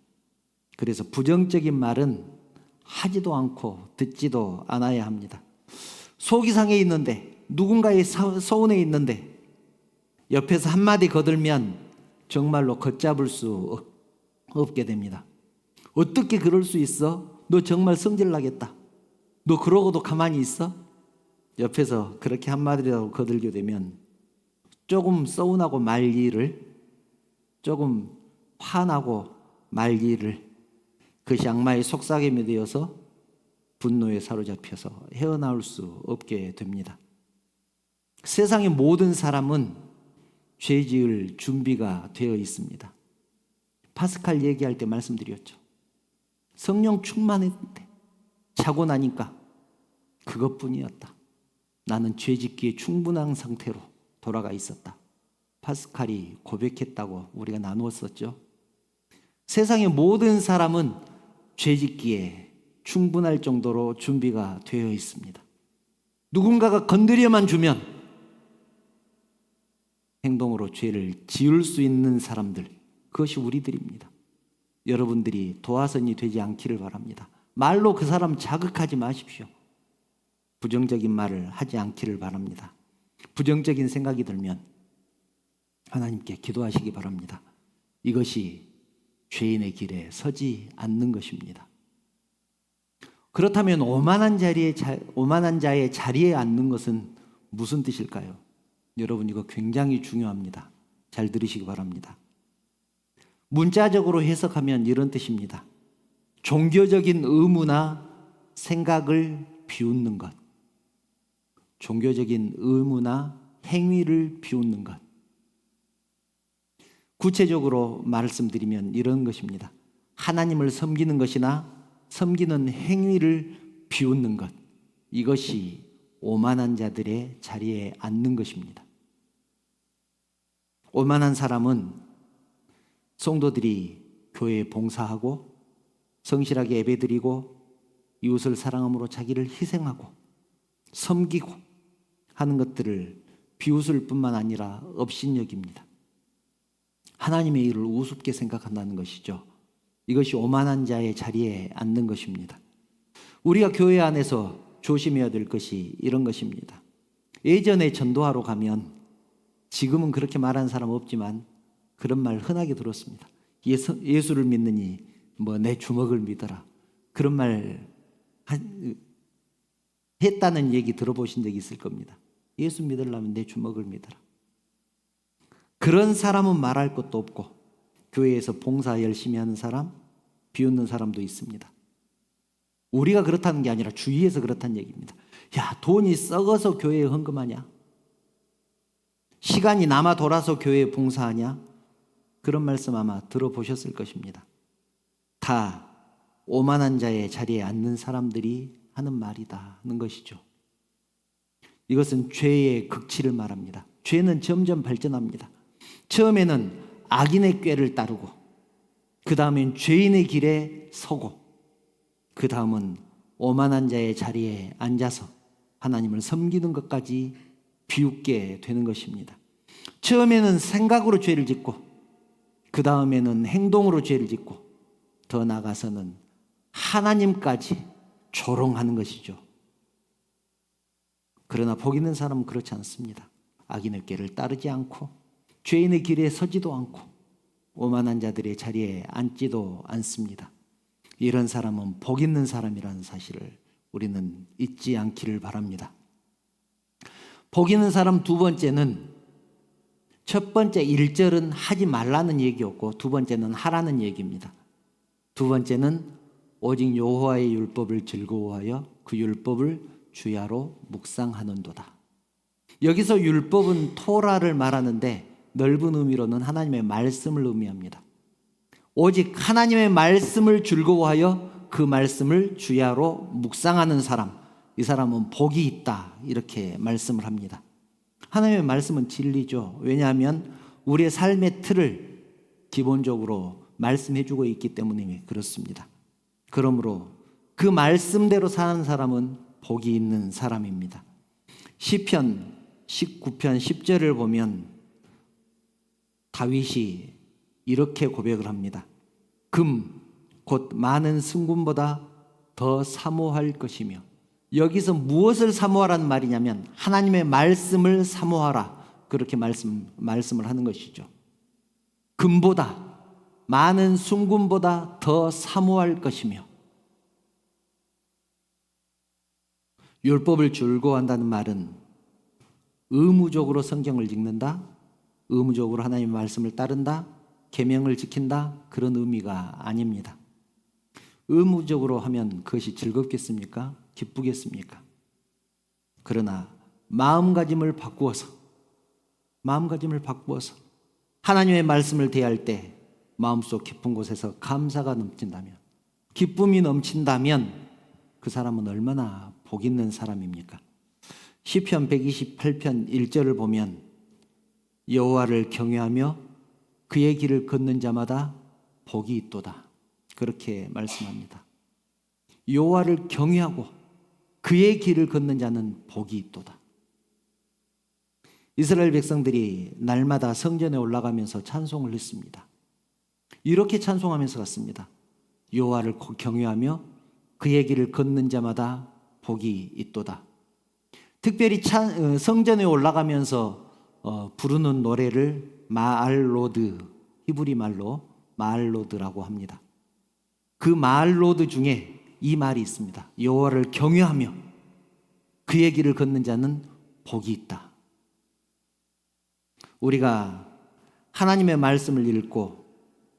그래서 부정적인 말은 하지도 않고 듣지도 않아야 합니다. 속이 상해 있는데 누군가의 서운해 있는데 옆에서 한마디 거들면 정말로 걷잡을 수 없게 됩니다. 어떻게 그럴 수 있어? 너 정말 성질 나겠다. 너 그러고도 가만히 있어? 옆에서 그렇게 한마디라도 거들게 되면 조금 서운하고 말 일을, 조금 화나고 말 일을 그것이 악마의 속삭임이 되어서 분노에 사로잡혀서 헤어나올 수 없게 됩니다. 세상의 모든 사람은 죄 지을 준비가 되어 있습니다. 파스칼 얘기할 때 말씀드렸죠. 성령 충만했는데 자고 나니까 그것뿐이었다. 나는 죄 짓기에 충분한 상태로 돌아가 있었다. 파스칼이 고백했다고 우리가 나누었었죠. 세상의 모든 사람은 죄 짓기에 충분할 정도로 준비가 되어 있습니다. 누군가가 건드려만 주면 행동으로 죄를 지을 수 있는 사람들, 그것이 우리들입니다. 여러분들이 도화선이 되지 않기를 바랍니다. 말로 그 사람 자극하지 마십시오. 부정적인 말을 하지 않기를 바랍니다. 부정적인 생각이 들면 하나님께 기도하시기 바랍니다. 이것이 죄인의 길에 서지 않는 것입니다. 그렇다면 오만한 자의 자리에 앉는 것은 무슨 뜻일까요? 여러분 이거 굉장히 중요합니다. 잘 들으시기 바랍니다. 문자적으로 해석하면 이런 뜻입니다. 종교적인 의무나 생각을 비웃는 것. 종교적인 의무나 행위를 비웃는 것. 구체적으로 말씀드리면 이런 것입니다. 하나님을 섬기는 것이나 섬기는 행위를 비웃는 것. 이것이 오만한 자들의 자리에 앉는 것입니다. 오만한 사람은 성도들이 교회에 봉사하고 성실하게 예배드리고 이웃을 사랑함으로 자기를 희생하고 섬기고 하는 것들을 비웃을 뿐만 아니라 업신여깁니다. 하나님의 일을 우습게 생각한다는 것이죠. 이것이 오만한 자의 자리에 앉는 것입니다. 우리가 교회 안에서 조심해야 될 것이 이런 것입니다. 예전에 전도하러 가면 지금은 그렇게 말하는 사람 없지만 그런 말 흔하게 들었습니다. 예수를 믿느니 뭐 내 주먹을 믿어라. 그런 말 했다는 얘기 들어보신 적이 있을 겁니다. 예수 믿으려면 내 주먹을 믿어라. 그런 사람은 말할 것도 없고 교회에서 봉사 열심히 하는 사람, 비웃는 사람도 있습니다. 우리가 그렇다는 게 아니라 주위에서 그렇다는 얘기입니다. 야, 돈이 썩어서 교회에 헌금하냐? 시간이 남아 돌아서 교회에 봉사하냐? 그런 말씀 아마 들어보셨을 것입니다. 다 오만한 자의 자리에 앉는 사람들이 하는 말이다는 것이죠. 이것은 죄의 극치를 말합니다. 죄는 점점 발전합니다. 처음에는 악인의 꾀를 따르고 그 다음엔 죄인의 길에 서고 그 다음은 오만한 자의 자리에 앉아서 하나님을 섬기는 것까지 비웃게 되는 것입니다. 처음에는 생각으로 죄를 짓고 그 다음에는 행동으로 죄를 짓고 더 나아가서는 하나님까지 조롱하는 것이죠. 그러나 복 있는 사람은 그렇지 않습니다. 악인의 꾀를 따르지 않고 죄인의 길에 서지도 않고 오만한 자들의 자리에 앉지도 않습니다. 이런 사람은 복 있는 사람이라는 사실을 우리는 잊지 않기를 바랍니다. 복 있는 사람 두 번째는, 첫 번째 1절은 하지 말라는 얘기였고 두 번째는 하라는 얘기입니다. 두 번째는 오직 여호와의 율법을 즐거워하여 그 율법을 주야로 묵상하는도다. 여기서 율법은 토라를 말하는데 넓은 의미로는 하나님의 말씀을 의미합니다. 오직 하나님의 말씀을 즐거워하여 그 말씀을 주야로 묵상하는 사람, 이 사람은 복이 있다, 이렇게 말씀을 합니다. 하나님의 말씀은 진리죠. 왜냐하면 우리의 삶의 틀을 기본적으로 말씀해 주고 있기 때문에 그렇습니다. 그러므로 그 말씀대로 사는 사람은 복이 있는 사람입니다. 시편 19편 10절을 보면 다윗이 이렇게 고백을 합니다. 금, 곧 많은 승금보다 더 사모할 것이며, 여기서 무엇을 사모하라는 말이냐면 하나님의 말씀을 사모하라, 그렇게 말씀을 하는 것이죠. 금보다, 많은 순금보다 더 사모할 것이며, 율법을 즐거워한다는 말은 의무적으로 성경을 읽는다, 의무적으로 하나님의 말씀을 따른다, 계명을 지킨다, 그런 의미가 아닙니다. 의무적으로 하면 그것이 즐겁겠습니까? 기쁘겠습니까? 그러나 마음가짐을 바꾸어서 하나님의 말씀을 대할 때 마음속 깊은 곳에서 감사가 넘친다면, 기쁨이 넘친다면 그 사람은 얼마나 복 있는 사람입니까? 시편 128편 1절을 보면 여호와를 경외하며 그의 길을 걷는 자마다 복이 있도다, 그렇게 말씀합니다. 여호와를 경외하고 그의 길을 걷는 자는 복이 있도다. 이스라엘 백성들이 날마다 성전에 올라가면서 찬송을 했습니다. 이렇게 찬송하면서 갔습니다. 여호와를 경외하며 그의 길을 걷는 자마다 복이 있도다. 특별히 성전에 올라가면서 부르는 노래를 마알로드, 히브리 말로 마알로드라고 합니다. 그 마알로드 중에 이 말이 있습니다. 여호와를 경외하며 그의 길을 걷는 자는 복이 있다. 우리가 하나님의 말씀을 읽고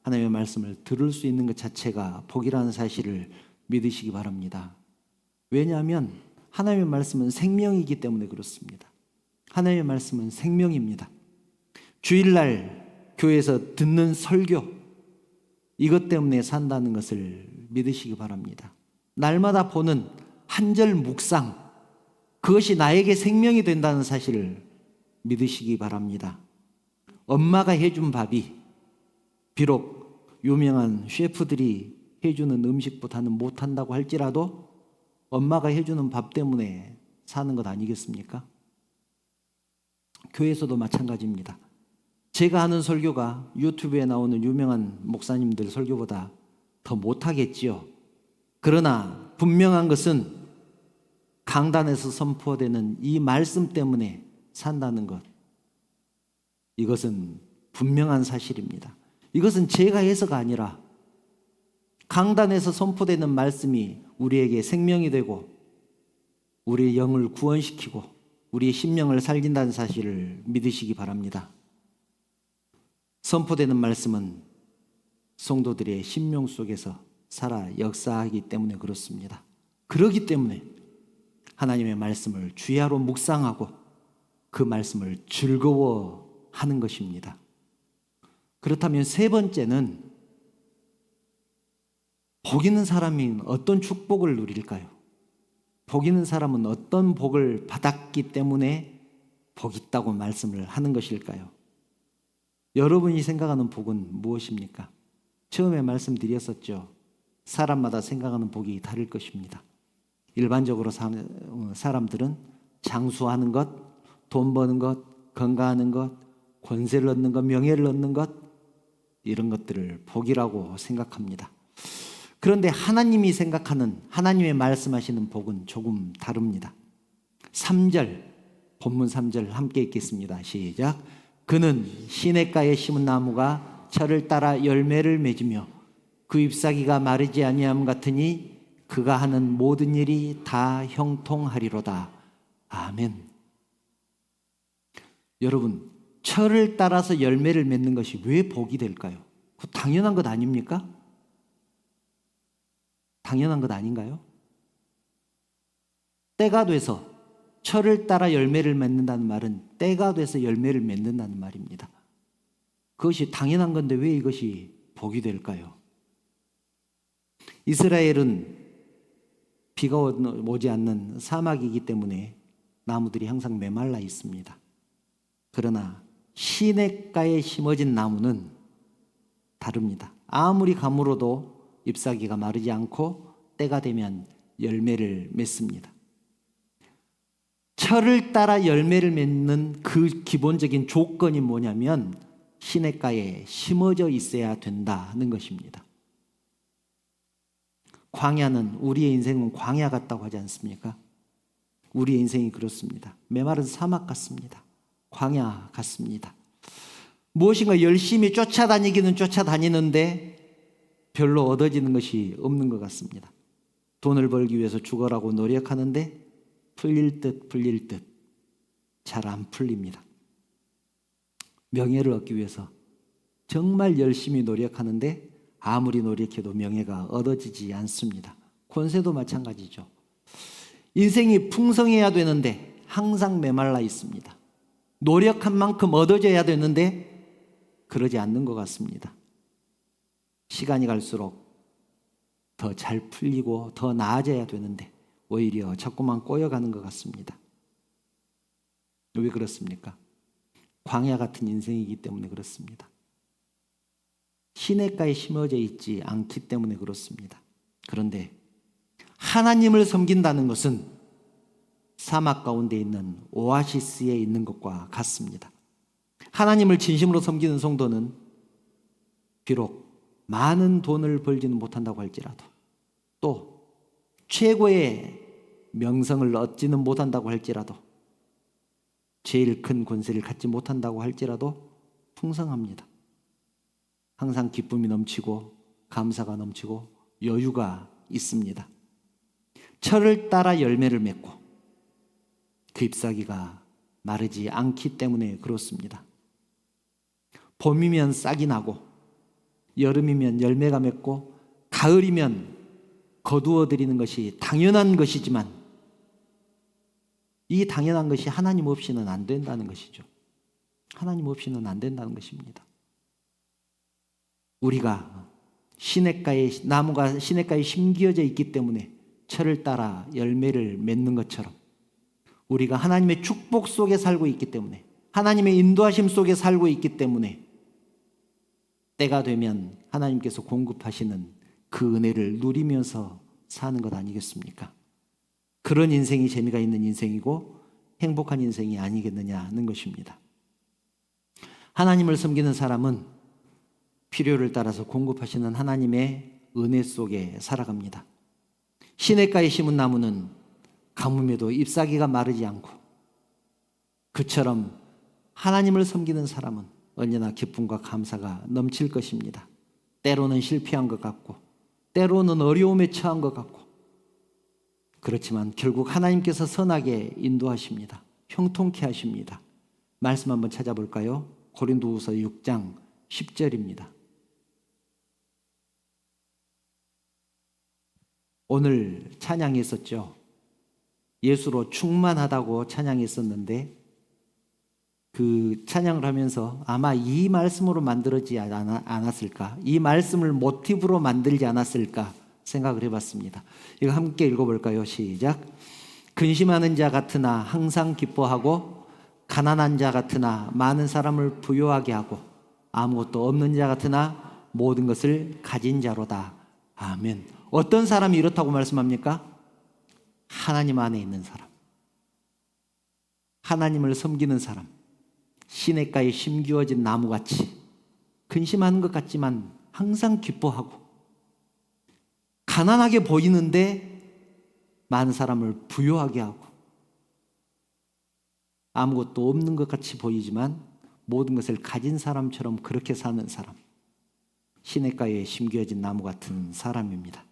하나님의 말씀을 들을 수 있는 것 자체가 복이라는 사실을 믿으시기 바랍니다. 왜냐하면 하나님의 말씀은 생명이기 때문에 그렇습니다. 하나님의 말씀은 생명입니다. 주일날 교회에서 듣는 설교, 이것 때문에 산다는 것을 믿으시기 바랍니다. 날마다 보는 한 절 묵상, 그것이 나에게 생명이 된다는 사실을 믿으시기 바랍니다. 엄마가 해준 밥이 비록 유명한 셰프들이 해주는 음식보다는 못한다고 할지라도 엄마가 해주는 밥 때문에 사는 것 아니겠습니까? 교회에서도 마찬가지입니다. 제가 하는 설교가 유튜브에 나오는 유명한 목사님들 설교보다 더 못하겠지요. 그러나 분명한 것은 강단에서 선포되는 이 말씀 때문에 산다는 것, 이것은 분명한 사실입니다. 이것은 제가 해서가 아니라 강단에서 선포되는 말씀이 우리에게 생명이 되고 우리의 영을 구원시키고 우리의 심령을 살린다는 사실을 믿으시기 바랍니다. 선포되는 말씀은 성도들의 심령 속에서 살아 역사하기 때문에 그렇습니다. 그렇기 때문에 하나님의 말씀을 주야로 묵상하고 그 말씀을 즐거워하는 것입니다. 그렇다면 세 번째는, 복 있는 사람이 어떤 축복을 누릴까요? 복 있는 사람은 어떤 복을 받았기 때문에 복 있다고 말씀을 하는 것일까요? 여러분이 생각하는 복은 무엇입니까? 처음에 말씀드렸었죠. 사람마다 생각하는 복이 다를 것입니다. 일반적으로 사람들은 장수하는 것, 돈 버는 것, 건강하는 것, 권세를 얻는 것, 명예를 얻는 것, 이런 것들을 복이라고 생각합니다. 그런데 하나님이 생각하는, 하나님의 말씀하시는 복은 조금 다릅니다. 3절, 본문 3절 함께 읽겠습니다. 시작. 그는 시냇가에 심은 나무가 철을 따라 열매를 맺으며 그 잎사귀가 마르지 아니함 같으니 그가 하는 모든 일이 다 형통하리로다. 아멘. 여러분, 철을 따라서 열매를 맺는 것이 왜 복이 될까요? 그 당연한 것 아닙니까? 당연한 것 아닌가요? 때가 돼서 철을 따라 열매를 맺는다는 말은 때가 돼서 열매를 맺는다는 말입니다. 그것이 당연한 건데 왜 이것이 복이 될까요? 이스라엘은 비가 오지 않는 사막이기 때문에 나무들이 항상 메말라 있습니다. 그러나 시냇가에 심어진 나무는 다릅니다. 아무리 가물어도 잎사귀가 마르지 않고 때가 되면 열매를 맺습니다. 철을 따라 열매를 맺는 그 기본적인 조건이 뭐냐면 시냇가에 심어져 있어야 된다는 것입니다. 광야는, 우리의 인생은 광야 같다고 하지 않습니까? 우리의 인생이 그렇습니다. 메마른 사막 같습니다. 광야 같습니다. 무엇인가 열심히 쫓아다니기는 쫓아다니는데 별로 얻어지는 것이 없는 것 같습니다. 돈을 벌기 위해서 죽어라고 노력하는데 풀릴 듯 잘 안 풀립니다. 명예를 얻기 위해서 정말 열심히 노력하는데 아무리 노력해도 명예가 얻어지지 않습니다. 권세도 마찬가지죠. 인생이 풍성해야 되는데 항상 메말라 있습니다. 노력한 만큼 얻어져야 되는데 그러지 않는 것 같습니다. 시간이 갈수록 더 잘 풀리고 더 나아져야 되는데 오히려 자꾸만 꼬여가는 것 같습니다. 왜 그렇습니까? 광야 같은 인생이기 때문에 그렇습니다. 시냇가에 심어져 있지 않기 때문에 그렇습니다. 그런데 하나님을 섬긴다는 것은 사막 가운데 있는 오아시스에 있는 것과 같습니다. 하나님을 진심으로 섬기는 성도는 비록 많은 돈을 벌지는 못한다고 할지라도 또 최고의 명성을 얻지는 못한다고 할지라도 제일 큰 권세를 갖지 못한다고 할지라도 풍성합니다. 항상 기쁨이 넘치고 감사가 넘치고 여유가 있습니다. 철을 따라 열매를 맺고 그 잎사귀가 마르지 않기 때문에 그렇습니다. 봄이면 싹이 나고 여름이면 열매가 맺고 가을이면 거두어들이는 것이 당연한 것이지만 이 당연한 것이 하나님 없이는 안 된다는 것이죠. 하나님 없이는 안 된다는 것입니다. 우리가 나무가 시냇가에 심겨져 있기 때문에 철을 따라 열매를 맺는 것처럼 우리가 하나님의 축복 속에 살고 있기 때문에 하나님의 인도하심 속에 살고 있기 때문에 때가 되면 하나님께서 공급하시는 그 은혜를 누리면서 사는 것 아니겠습니까? 그런 인생이 재미가 있는 인생이고 행복한 인생이 아니겠느냐는 것입니다. 하나님을 섬기는 사람은 필요를 따라서 공급하시는 하나님의 은혜 속에 살아갑니다. 시냇가에 심은 나무는 가뭄에도 잎사귀가 마르지 않고 그처럼 하나님을 섬기는 사람은 언제나 기쁨과 감사가 넘칠 것입니다. 때로는 실패한 것 같고 때로는 어려움에 처한 것 같고 그렇지만 결국 하나님께서 선하게 인도하십니다. 형통케 하십니다. 말씀 한번 찾아볼까요? 고린도후서 6장 10절입니다. 오늘 찬양했었죠. 예수로 충만하다고 찬양했었는데 그 찬양을 하면서 아마 이 말씀으로 만들어지지 않았을까, 이 말씀을 모티브로 만들지 않았을까 생각을 해봤습니다. 이거 함께 읽어볼까요? 시작. 근심하는 자 같으나 항상 기뻐하고 가난한 자 같으나 많은 사람을 부유하게 하고 아무것도 없는 자 같으나 모든 것을 가진 자로다. 아멘. 어떤 사람이 이렇다고 말씀합니까? 하나님 안에 있는 사람, 하나님을 섬기는 사람, 시냇가에 심기어진 나무같이 근심하는 것 같지만 항상 기뻐하고 가난하게 보이는데 많은 사람을 부유하게 하고 아무것도 없는 것 같이 보이지만 모든 것을 가진 사람처럼 그렇게 사는 사람, 시냇가에 심겨진 나무 같은 사람입니다.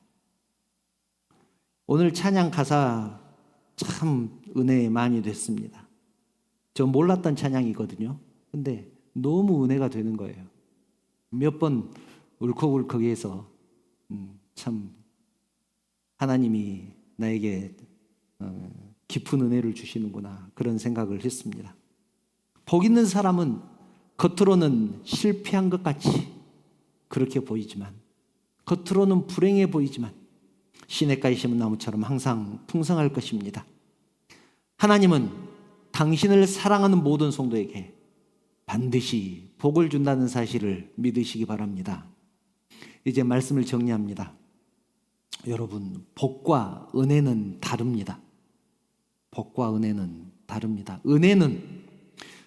오늘 찬양 가사 참 은혜 많이 됐습니다. 저 몰랐던 찬양이거든요. 근데 너무 은혜가 되는 거예요. 몇 번 울컥울컥해서 참 하나님이 나에게 깊은 은혜를 주시는구나 그런 생각을 했습니다. 복 있는 사람은 겉으로는 실패한 것 같이 그렇게 보이지만, 겉으로는 불행해 보이지만 시냇가에 심은 나무처럼 항상 풍성할 것입니다. 하나님은 당신을 사랑하는 모든 성도에게 반드시 복을 준다는 사실을 믿으시기 바랍니다. 이제 말씀을 정리합니다. 여러분, 복과 은혜는 다릅니다. 복과 은혜는 다릅니다. 은혜는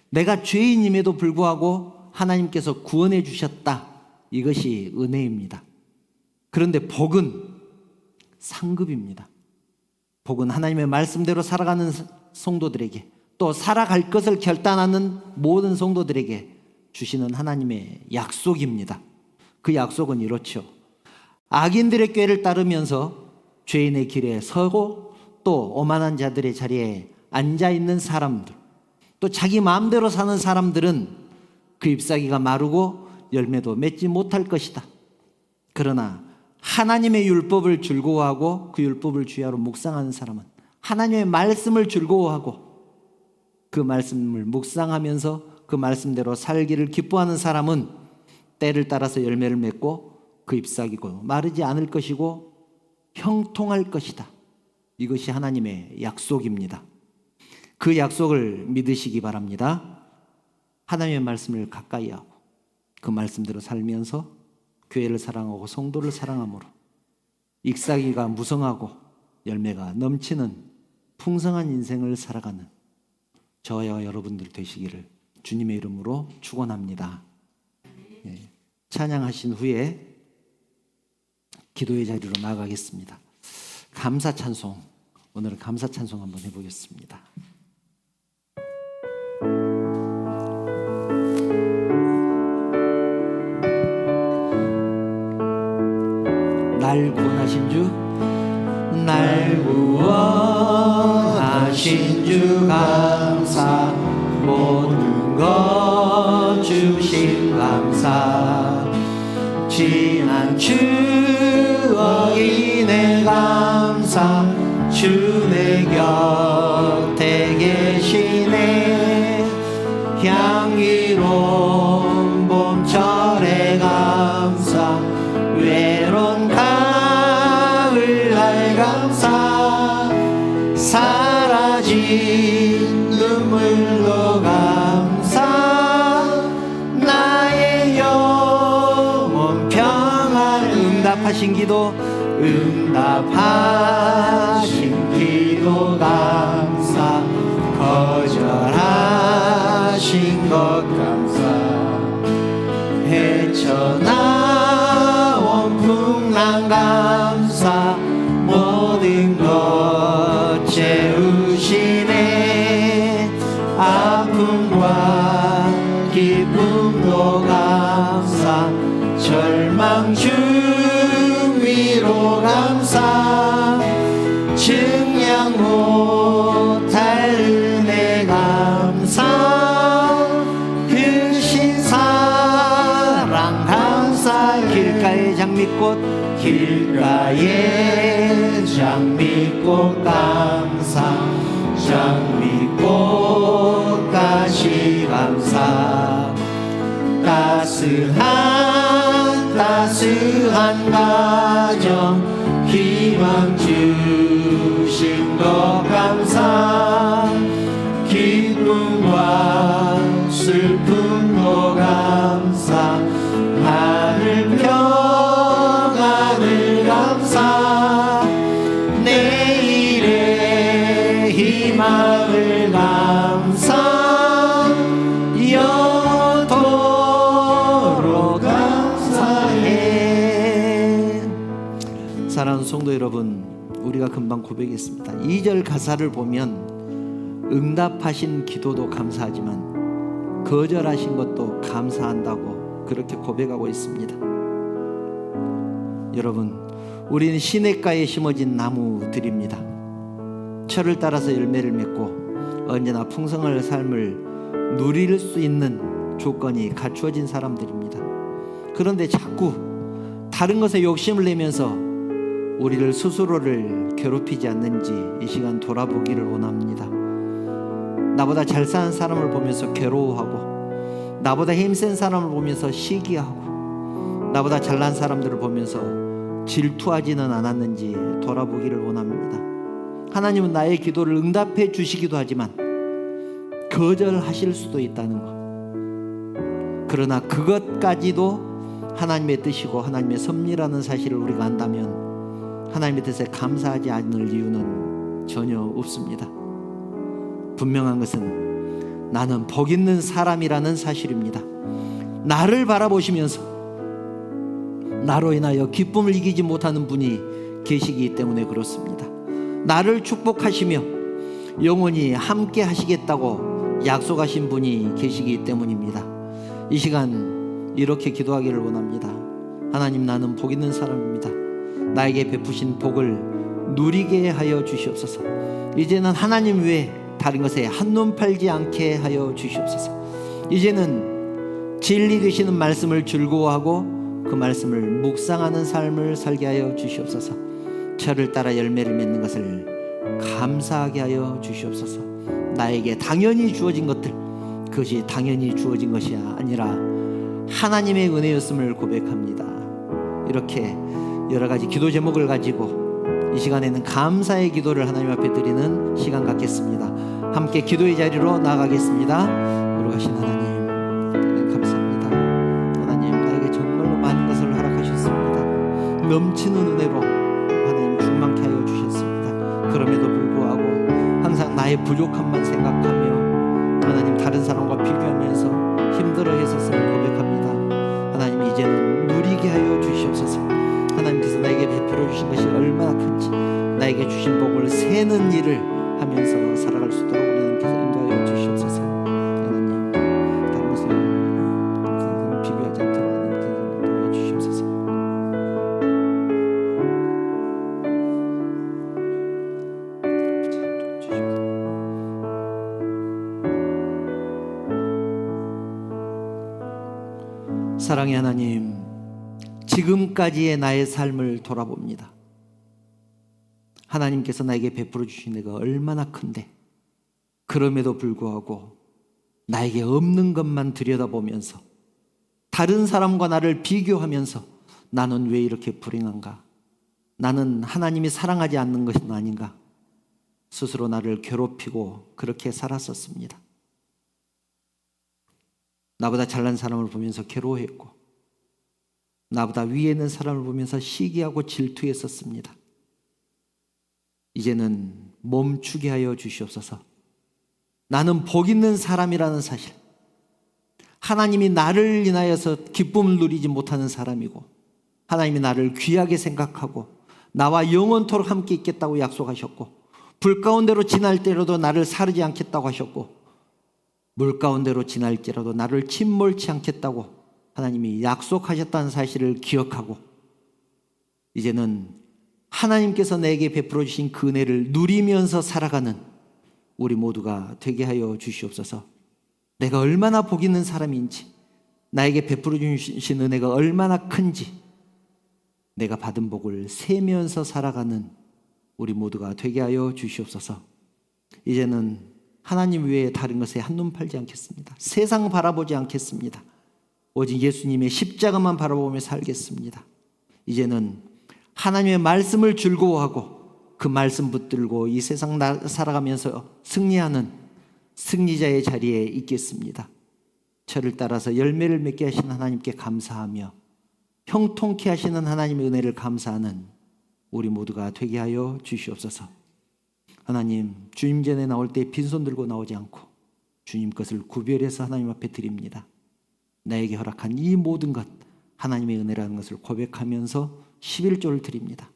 내가 죄인임에도 불구하고 하나님께서 구원해 주셨다. 이것이 은혜입니다. 그런데 복은 상급입니다. 복은 하나님의 말씀대로 살아가는 성도들에게, 또 살아갈 것을 결단하는 모든 성도들에게 주시는 하나님의 약속입니다. 그 약속은 이렇죠. 악인들의 꾀를 따르면서 죄인의 길에 서고 또 오만한 자들의 자리에 앉아있는 사람들, 또 자기 마음대로 사는 사람들은 그 잎사귀가 마르고 열매도 맺지 못할 것이다. 그러나 하나님의 율법을 즐거워하고 그 율법을 주야로 묵상하는 사람은, 하나님의 말씀을 즐거워하고 그 말씀을 묵상하면서 그 말씀대로 살기를 기뻐하는 사람은 때를 따라서 열매를 맺고 그 잎사귀고 마르지 않을 것이고 형통할 것이다. 이것이 하나님의 약속입니다. 그 약속을 믿으시기 바랍니다. 하나님의 말씀을 가까이 하고 그 말씀대로 살면서 교회를 사랑하고 성도를 사랑함으로 잎사귀가 무성하고 열매가 넘치는 풍성한 인생을 살아가는 저와 여러분들 되시기를 주님의 이름으로 축원합니다. 찬양하신 후에 기도의 자리로 나가겠습니다. 감사 찬송, 오늘은 감사 찬송 한번 해보겠습니다. 날 구원하신 주, 날 구원하신 주 감사, 모든 것 주신 감사, 지난 추억이 내 감사, 주 내 곁에 계시네. 향기로운 봄철의 감사, 외로운 가을날 감사, 사라진 눈물로 감사, 나의 영혼 평안. 응답하신 기도, 응답하신 기도 감사, 거절하신 것 감사, 헤쳐나온 풍랑 감사, 모든 것 채우시네. 아픔과 기쁨도 감사, 절망 중 위로 감사, 증량 못할 은혜 감사, 크신 사랑 감사. 길가의 장미꽃, 길가의 장미꽃 감사, 장미꽃까지 감사, 따스한 가정 희망 주신 것 감사, 기쁨과 슬픔도 감사, 하늘 평안을 감사, 내일의 희망을 감사, 영토록 감사해. 사랑하는 성도 여러분, 우리가 금방 고백했습니다. 2절 가사를 보면 응답하신 기도도 감사하지만 거절하신 것도 감사한다고 그렇게 고백하고 있습니다. 여러분, 우리는 시냇가에 심어진 나무들입니다. 철을 따라서 열매를 맺고 언제나 풍성한 삶을 누릴 수 있는 조건이 갖추어진 사람들입니다. 그런데 자꾸 다른 것에 욕심을 내면서 우리를 스스로를 괴롭히지 않는지 이 시간 돌아보기를 원합니다. 나보다 잘 사는 사람을 보면서 괴로워하고, 나보다 힘센 사람을 보면서 시기하고, 나보다 잘난 사람들을 보면서 질투하지는 않았는지 돌아보기를 원합니다. 하나님은 나의 기도를 응답해 주시기도 하지만 거절하실 수도 있다는 것. 그러나 그것까지도 하나님의 뜻이고 하나님의 섭리라는 사실을 우리가 안다면 하나님의 뜻에 감사하지 않을 이유는 전혀 없습니다. 분명한 것은 나는 복 있는 사람이라는 사실입니다. 나를 바라보시면서 나로 인하여 기쁨을 이기지 못하는 분이 계시기 때문에 그렇습니다. 나를 축복하시며 영원히 함께 하시겠다고 약속하신 분이 계시기 때문입니다. 이 시간 이렇게 기도하기를 원합니다. 하나님, 나는 복 있는 사람입니다. 나에게 베푸신 복을 누리게 하여 주시옵소서. 이제는 하나님 외에 다른 것에 한눈 팔지 않게 하여 주시옵소서. 이제는 진리 되시는 말씀을 즐거워하고 그 말씀을 묵상하는 삶을 살게 하여 주시옵소서. 철을 따라 열매를 맺는 것을 감사하게 하여 주시옵소서. 나에게 당연히 주어진 것들, 그것이 당연히 주어진 것이 아니라 하나님의 은혜였음을 고백합니다. 이렇게 여러 가지 기도 제목을 가지고 이 시간에는 감사의 기도를 하나님 앞에 드리는 시간 갖겠습니다. 함께 기도의 자리로 나아가겠습니다. 거룩하신 하나님, 감사합니다. 하나님, 나에게 정말로 많은 것을 허락하셨습니다. 넘치는 은혜로 하나님 충만케 하여 주셨습니다. 그럼에도 불구하고 항상 나의 부족함만 생각하며 하나님 다른 사람과 비교하면서 힘들어했었음을 고백합니다. 하나님, 이제는 누리게 하여 주시옵소서. 하나님께서 나에게 베풀어 주신 것이 얼마나 큰지, 나에게 주신 복을 세는 일을 하면서 살아갈 수 있도록 하나님께서 인도하여 주시옵소서. 하나님, 다른 것을 항상 비교하지 않도록 하나님께서 인도하여 주시옵소서. 사랑의 하나님, 지금까지의 나의 삶을 돌아봅니다. 하나님께서 나에게 베풀어 주신 내가 얼마나 큰데, 그럼에도 불구하고 나에게 없는 것만 들여다보면서 다른 사람과 나를 비교하면서 나는 왜 이렇게 불행한가? 나는 하나님이 사랑하지 않는 것은 아닌가? 스스로 나를 괴롭히고 그렇게 살았었습니다. 나보다 잘난 사람을 보면서 괴로워했고, 나보다 위에 있는 사람을 보면서 시기하고 질투했었습니다. 이제는 멈추게 하여 주시옵소서. 나는 복 있는 사람이라는 사실, 하나님이 나를 인하여서 기쁨을 누리지 못하는 사람이고, 하나님이 나를 귀하게 생각하고 나와 영원토록 함께 있겠다고 약속하셨고, 불 가운데로 지날 때라도 나를 사르지 않겠다고 하셨고, 물 가운데로 지날지라도 나를 침몰치 않겠다고 하나님이 약속하셨다는 사실을 기억하고, 이제는 하나님께서 내게 베풀어 주신 그 은혜를 누리면서 살아가는 우리 모두가 되게 하여 주시옵소서. 내가 얼마나 복 있는 사람인지, 나에게 베풀어 주신 은혜가 얼마나 큰지, 내가 받은 복을 세면서 살아가는 우리 모두가 되게 하여 주시옵소서. 이제는 하나님 외에 다른 것에 한눈 팔지 않겠습니다. 세상 바라보지 않겠습니다. 오직 예수님의 십자가만 바라보며 살겠습니다. 이제는 하나님의 말씀을 즐거워하고 그 말씀 붙들고 이 세상 살아가면서 승리하는 승리자의 자리에 있겠습니다. 저를 따라서 열매를 맺게 하시는 하나님께 감사하며 형통케 하시는 하나님의 은혜를 감사하는 우리 모두가 되게 하여 주시옵소서. 하나님, 주님 전에 나올 때 빈손 들고 나오지 않고 주님 것을 구별해서 하나님 앞에 드립니다. 나에게 허락한 이 모든 것, 하나님의 은혜라는 것을 고백하면서 11조를 드립니다.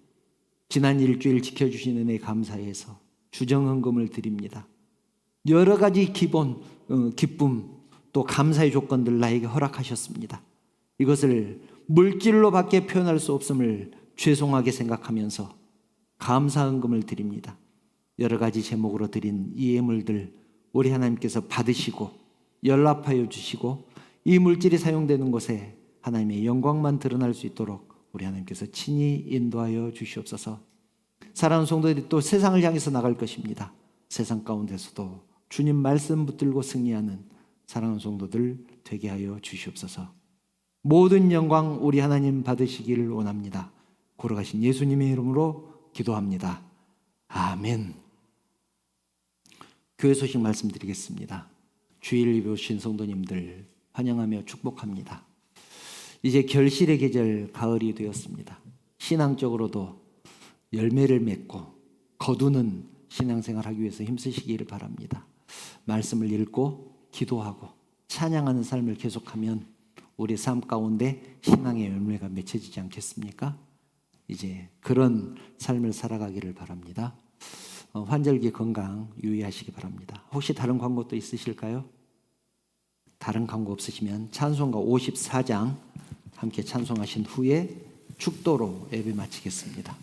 지난 일주일 지켜주신 은혜에 감사해서 주정헌금을 드립니다. 여러 가지 기쁨 또 감사의 조건들 나에게 허락하셨습니다. 이것을 물질로 밖에 표현할 수 없음을 죄송하게 생각하면서 감사헌금을 드립니다. 여러 가지 제목으로 드린 이 예물들 우리 하나님께서 받으시고 연락하여 주시고 이 물질이 사용되는 곳에 하나님의 영광만 드러날 수 있도록 우리 하나님께서 친히 인도하여 주시옵소서. 사랑하는 성도들이 또 세상을 향해서 나갈 것입니다. 세상 가운데서도 주님 말씀 붙들고 승리하는 사랑하는 성도들 되게 하여 주시옵소서. 모든 영광 우리 하나님 받으시기를 원합니다. 걸어가신 예수님의 이름으로 기도합니다. 아멘. 교회 소식 말씀드리겠습니다. 주일 예배 오신 성도님들 환영하며 축복합니다. 이제 결실의 계절 가을이 되었습니다. 신앙적으로도 열매를 맺고 거두는 신앙생활하기 위해서 힘쓰시기를 바랍니다. 말씀을 읽고 기도하고 찬양하는 삶을 계속하면 우리 삶 가운데 신앙의 열매가 맺혀지지 않겠습니까? 이제 그런 삶을 살아가기를 바랍니다. 환절기 건강 유의하시기 바랍니다. 혹시 다른 광고 또 있으실까요? 다른 광고 없으시면 찬송가 54장 함께 찬송하신 후에 축도로 예배 마치겠습니다.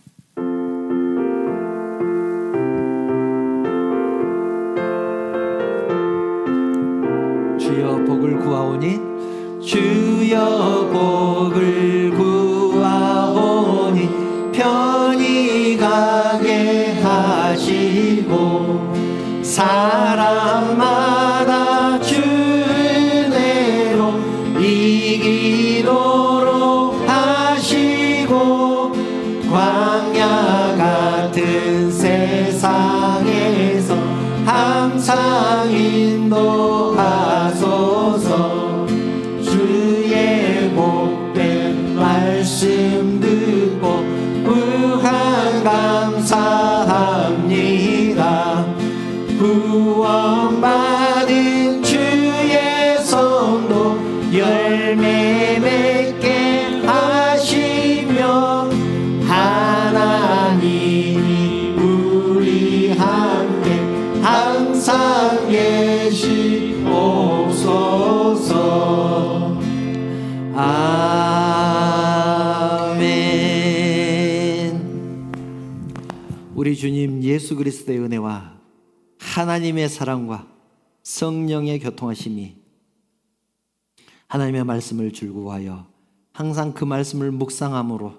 주여 복을 구하오니 주여 복을 구하오니 편히 가게 하시고 사람마다 주 은혜로 이기도록 하시고 광야 같은 세상에서 항상 인도하소서. 주의 복된 말씀 듣고 무한 감사합니다. 구원받은 주의 성도 열매 맺게 하시며 하나님이 우리 함께 항상 계시옵소서. 아멘. 우리 주님 예수 그리스도의 은혜와 하나님의 사랑과 성령의 교통하심이 하나님의 말씀을 즐거워하여 항상 그 말씀을 묵상함으로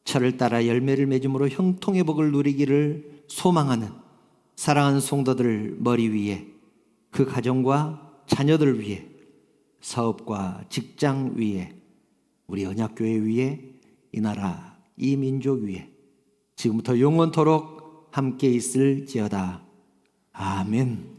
철을 따라 열매를 맺음으로 형통의 복을 누리기를 소망하는 사랑하는 성도들 머리 위에, 그 가정과 자녀들 위에, 사업과 직장 위에, 우리 언약교회 위에, 이 나라 이 민족 위에 지금부터 영원토록 함께 있을지어다. 아멘.